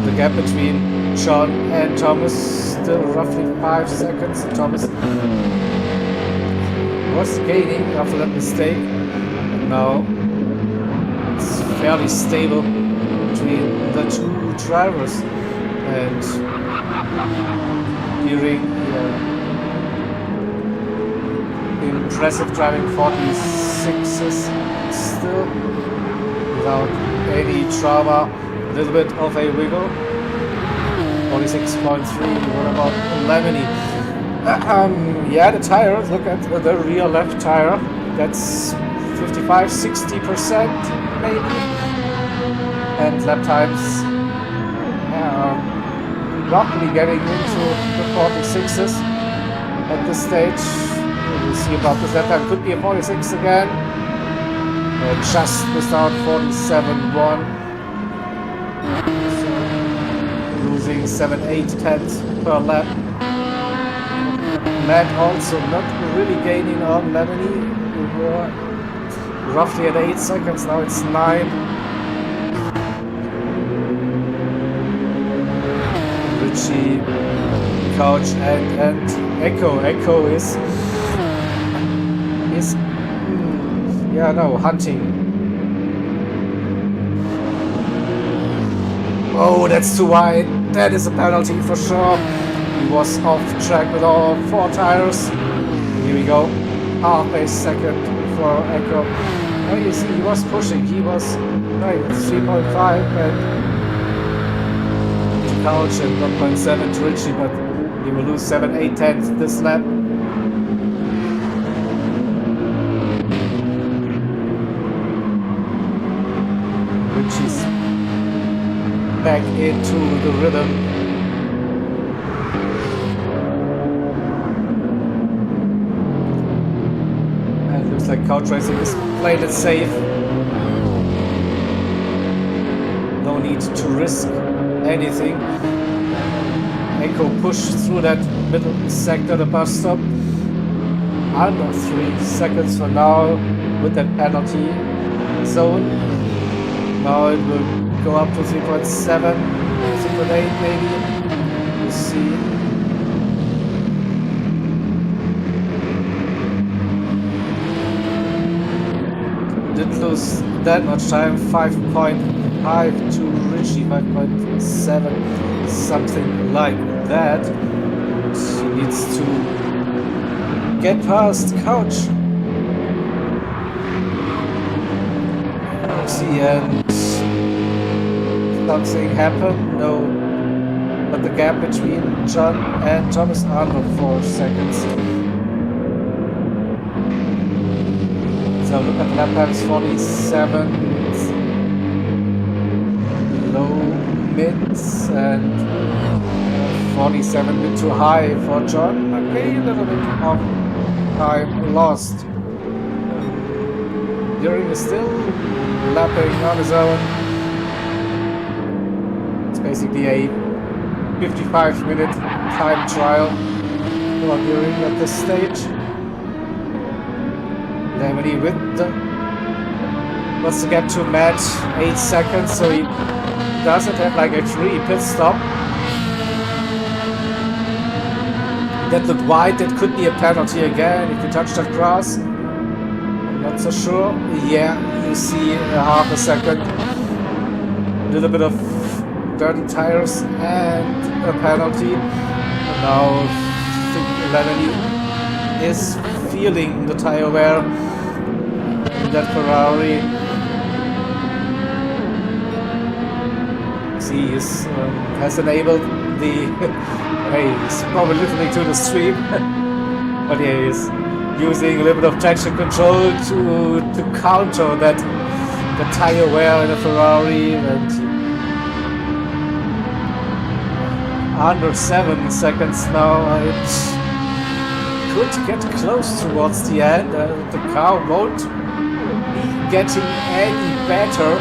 The gap between John and Thomas still roughly 5 seconds. Thomas was gaining after that mistake, and now it's fairly stable between the two drivers. And during impressive driving 46s still without any drama, a little bit of a wiggle. 46.3. What about Lemony? Yeah, the tire, look at the rear left tire, that's 55-60% maybe, and lap times roughly getting into the 46s at this stage. We'll see about this. Lap time could be a 46 again, just without 47.1, so losing 7/8 per lap. Matt also not really gaining on Lemony. We were roughly at 8 seconds, now it's 9. Richie, Couch and Echo. Echo is hunting. Oh, that's too wide. That is a penalty for sure. He was off track with all 4 tires. Here we go. Half a second for Echo. Oh, you see, he was pushing. He was right at 3.5 and Couch and 1.7 to Richie, but he will lose 7/8 this lap. Richie's back into the rhythm. And it looks like Couch Racing is playing it safe. No need to risk anything. Echo pushed through that middle sector, the bus stop, under 3 seconds for now with that penalty zone. Now it will go up to 3.7, 3.8 maybe. We'll see. Didn't lose that much time, 5.5 to Richie, 5.7, something like that. He needs to get past Couch. See, and something happened? No. But the gap between John and Thomas under 4 seconds. So look at lap times, 47, low mids, and 47 mid to high for John. Okay, a little bit of time lost. During is still lapping on his own. It's basically a 55-minute time trial for During at this stage. Lemony with the wants to get to Matt 8 seconds, so he doesn't have like a free pit stop. That looked wide, that could be a penalty again if you touch that cross. I'm not so sure. Yeah, you see a half a second. A little bit of dirty tires and a penalty. And now Lemony is feeling the tire wear in that Ferrari. See, he has enabled the he's probably listening to the stream, but yeah, he's using a little bit of traction control to counter that the tire wear in a Ferrari, and under 7 seconds now. It could get close towards the end. The car won't be getting any better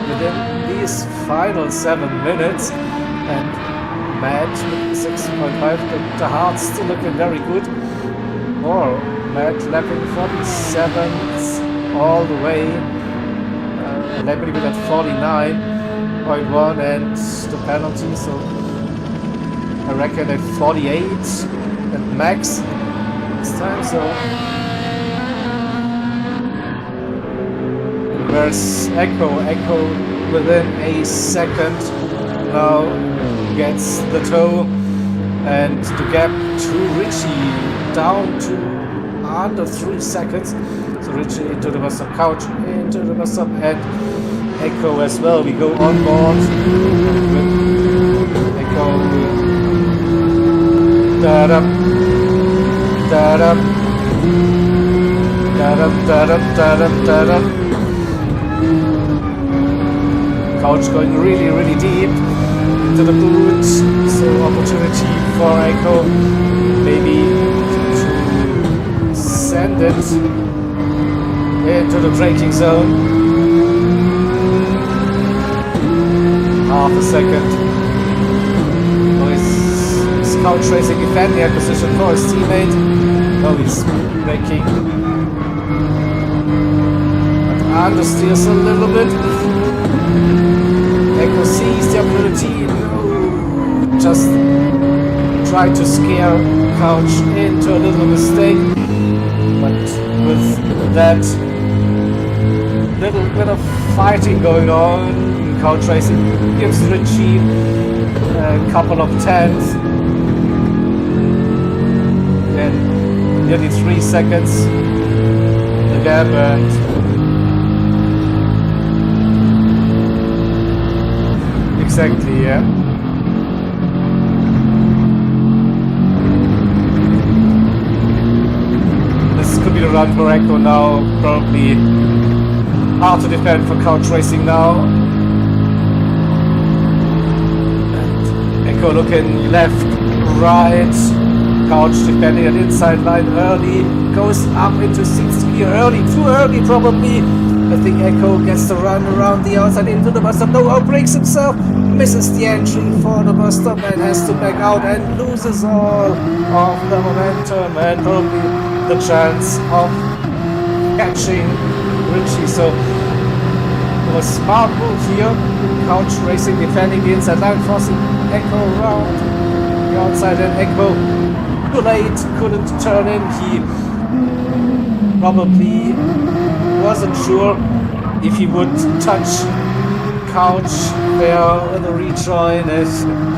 within these final 7 minutes, and Matt with 6.5, the heart's still looking very good. Or Matt lapping 47th all the way, lapping with at 49.1 and the penalty, so I reckon at 48 at max this time. So where's Echo within a second now gets the toe, and the gap to Richie down to under 3 seconds. So Richie into the bus stop, Couch into the bus stop, and Echo as well. We go on board with Echo. Da-dum, da-dum, da-dum, da-dum, da-dum, da-dum. Couch going really, really deep into the boot, so opportunity for Echo maybe to send it into the braking zone. Half a second. Couch racing defending a position for his teammate. Oh, he's braking. But understeers a little bit. Echo sees the opportunity. Just try to scare Couch into a little mistake. But with that little bit of fighting going on, Couch racing gives Richie a couple of tenths. Nearly 3 seconds the gap, and exactly, yeah. This could be the run for Echo now. Probably hard to defend for Couch Racing now. And Echo looking left, right. Couch defending an inside line early, goes up into 6th gear early, too early probably. I think Echo gets the run around the outside into the bus stop. No, outbreaks himself, misses the entry for the bus stop and has to back out and loses all of the momentum and probably the chance of catching Richie. So it was a smart move here. Couch Racing defending the inside line, forcing Echo around the outside, and Echo too late, couldn't turn in. He probably wasn't sure if he would touch Couch there with the rejoin.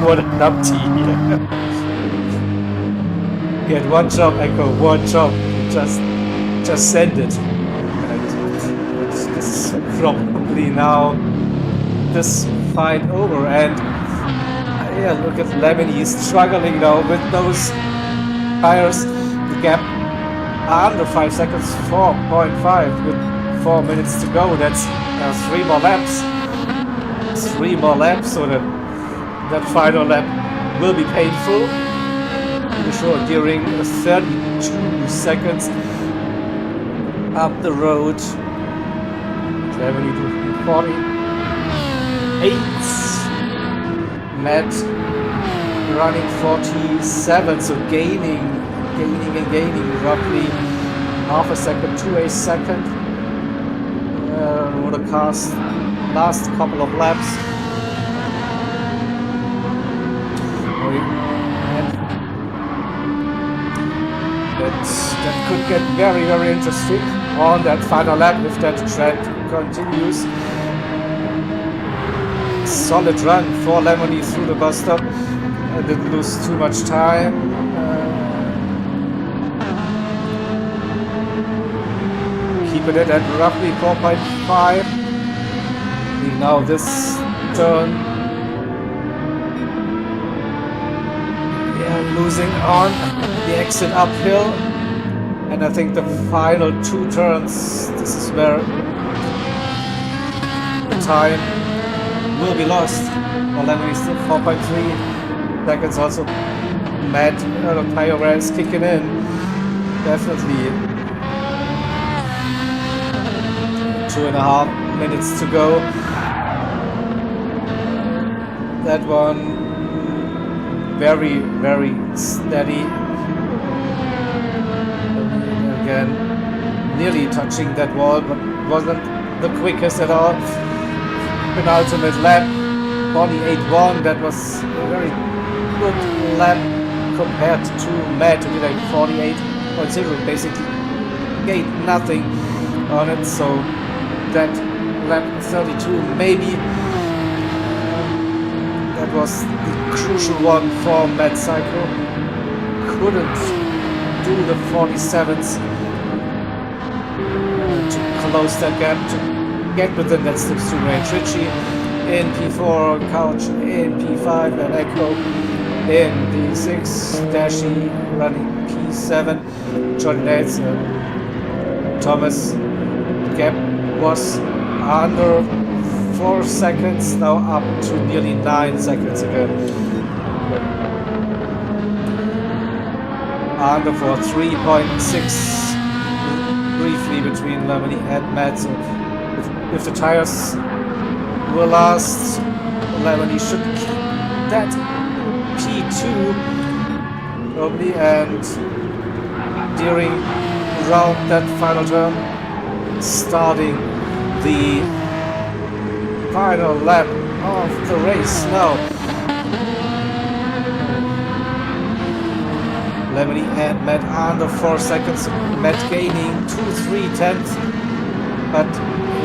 What a numpty. He had one job, Echo, one job. Just send it. And this is probably now this fight over. And yeah, look at Lemon. He's struggling now with those tires. The gap under 5 seconds, 4.5 with 4 minutes to go. That's 3 more laps. 3 more laps, so that final lap will be painful. Pretty sure during 32 seconds up the road. 70 to 48. Matt running 47, so gaining roughly half a second to a second over the last couple of laps. And that could get very, very interesting on that final lap if that trend continues. Solid run for Lemony through the bus stop. Didn't lose too much time. Keeping it at roughly 4.5. Now this turn losing on the exit uphill, and I think the final 2 turns, this is where the time will be lost. Lemony still 4.3 seconds. Also Matt tire wear is kicking in, definitely. 2.5 minutes to go. That one very, very steady. Again, nearly touching that wall, but wasn't the quickest at all. Penultimate lap, 48.1. That was a very good lap compared to Matt, who did like 48.0. Basically gained nothing on it. So that lap 32 maybe. That was the crucial one for Matt Cycle. Couldn't do the 47s to close that gap, to get within that slipstream range. Richie in P4, Couch in P5, and Echo in P6, Dashi running P7, Johnny Nates and Thomas. Gap was under 4 seconds, now up to nearly 9 seconds again. Under for 3.6 briefly between Lemony and Matt. So if the tires will last, Lemony should keep that P2 probably, and during round that final turn, starting the final lap of the race now. Lemony and Matt under 4 seconds. Matt gaining 2/3, but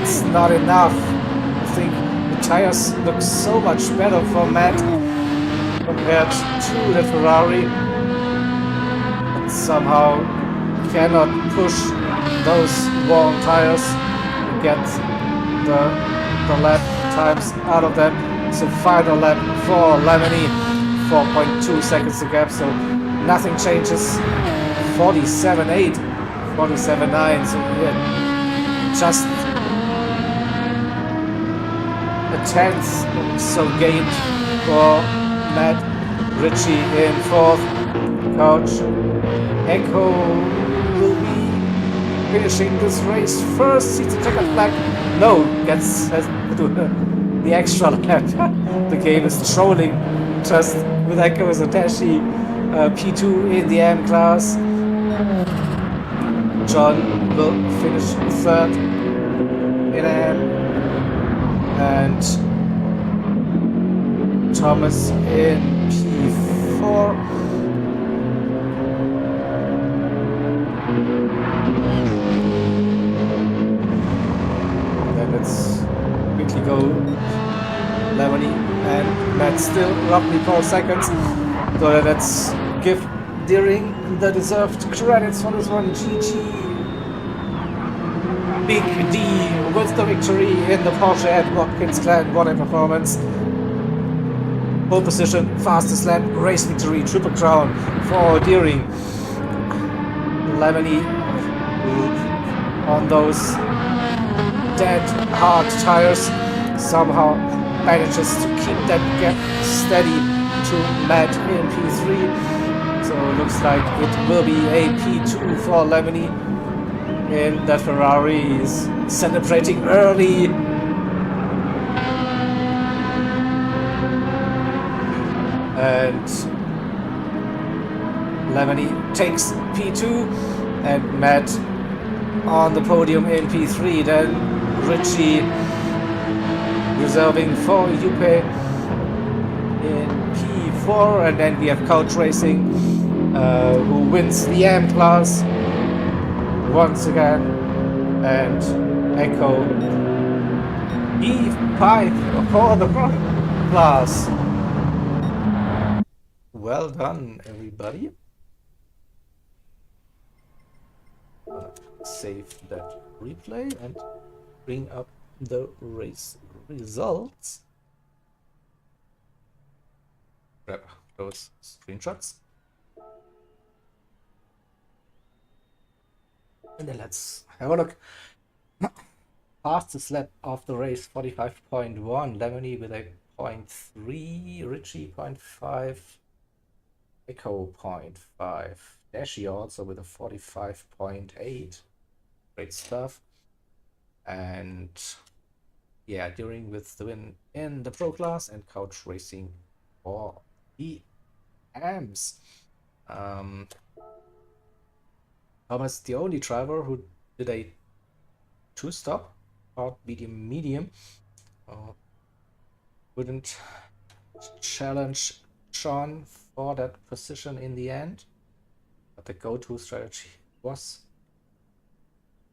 it's not enough. I think the tires look so much better for Matt compared to the Ferrari, but somehow cannot push those worn tires and get the lap times out of them. So final lap for Lemony, 4.2 seconds to gap, so nothing changes. 47.8, 47.9, so yeah, just a tenth so gained for Matt. Richie in 4th, Couch. Echo will be finishing this race first. Sees the checkered flag. No, has to do the extra lap. The game is trolling just with Echo as a Dashi. P2 in the M class. John will finish 3rd in M, and Thomas in P4. Then let's quickly go. Lemony and Matt still roughly 4 seconds. So let's give Deering the deserved credits for this one. GG. Big D with the victory in the Porsche at Watkins Glen One Performance. Pole position, fastest lap, race victory, triple crown for Deering. Lemony on those dead hard tires somehow manages to keep that gap steady to Matt in P3. So it looks like it will be a P2 for Lemony. And that Ferrari is celebrating early. And Lemony takes P2 and Matt on the podium in P3. Then Richie reserving for Juppe in P4, and then we have Couch Racing who wins the M class once again, and Echo E5 for the class. Well done, everybody. Save that replay and bring up the race results. Grab those screenshots. And then let's have a look. Fastest lap of the race, 45.1. Lemony with a 0.3. Richie 0.5. Echo 0.5. Dashi also with a 45.8. Great stuff. And yeah, during with the win in the pro class and couch racing for the AMS. Thomas, the only driver who did a two-stop, hard, medium, medium, wouldn't challenge Sean for that position in the end, but the go-to strategy was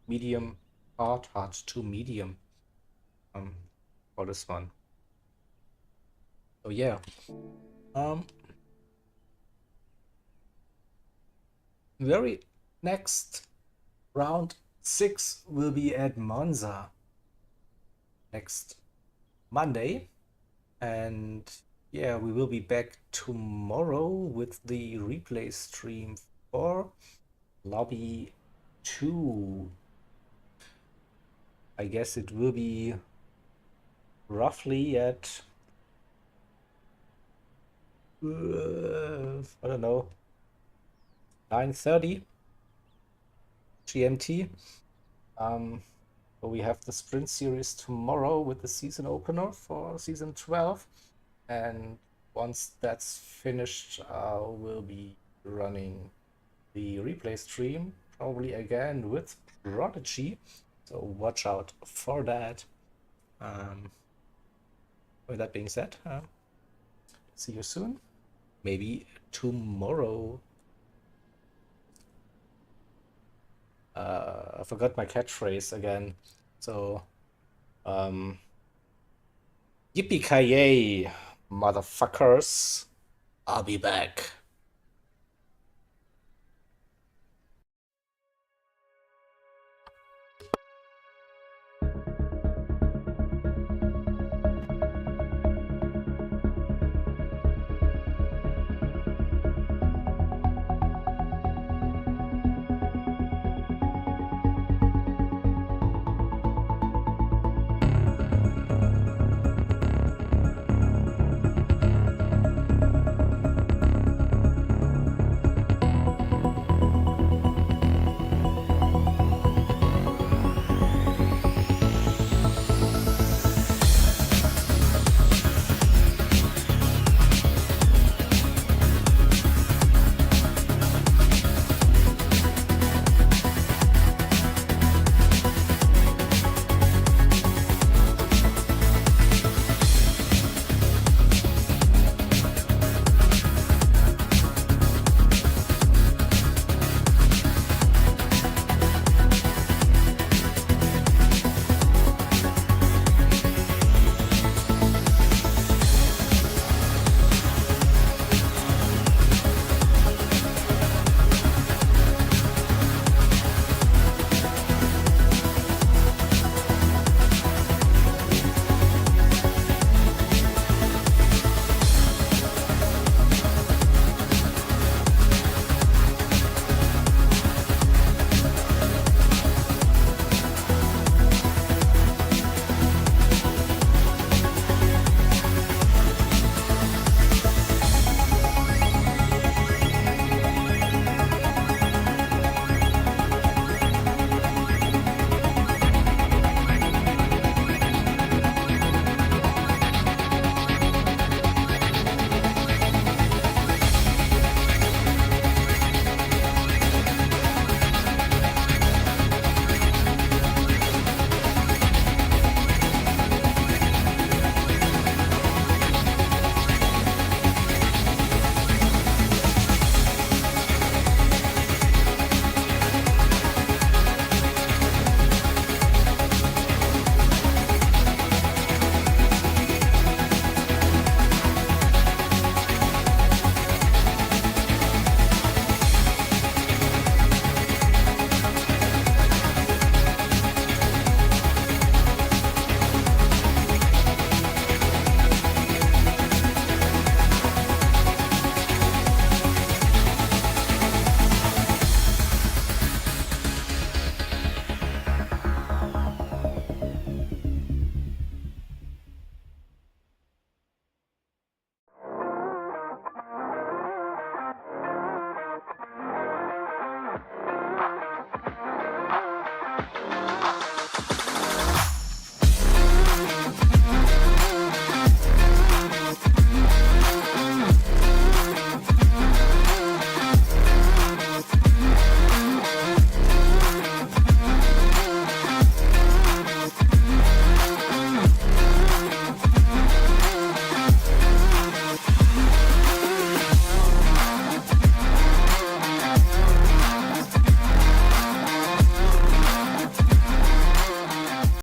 medium, hard, hard to medium for this one. So yeah, very next round 6 will be at Monza next Monday. And yeah, we will be back tomorrow with the replay stream for Lobby 2. I guess it will be roughly at, I don't know, 9:30 GMT. So we have the sprint series tomorrow with the season opener for season 12. And once that's finished, we'll be running the replay stream, probably again with Prodigy. So watch out for that. With that being said, see you soon. Maybe tomorrow. I forgot my catchphrase again. So, yippee-ki-yay, motherfuckers. I'll be back.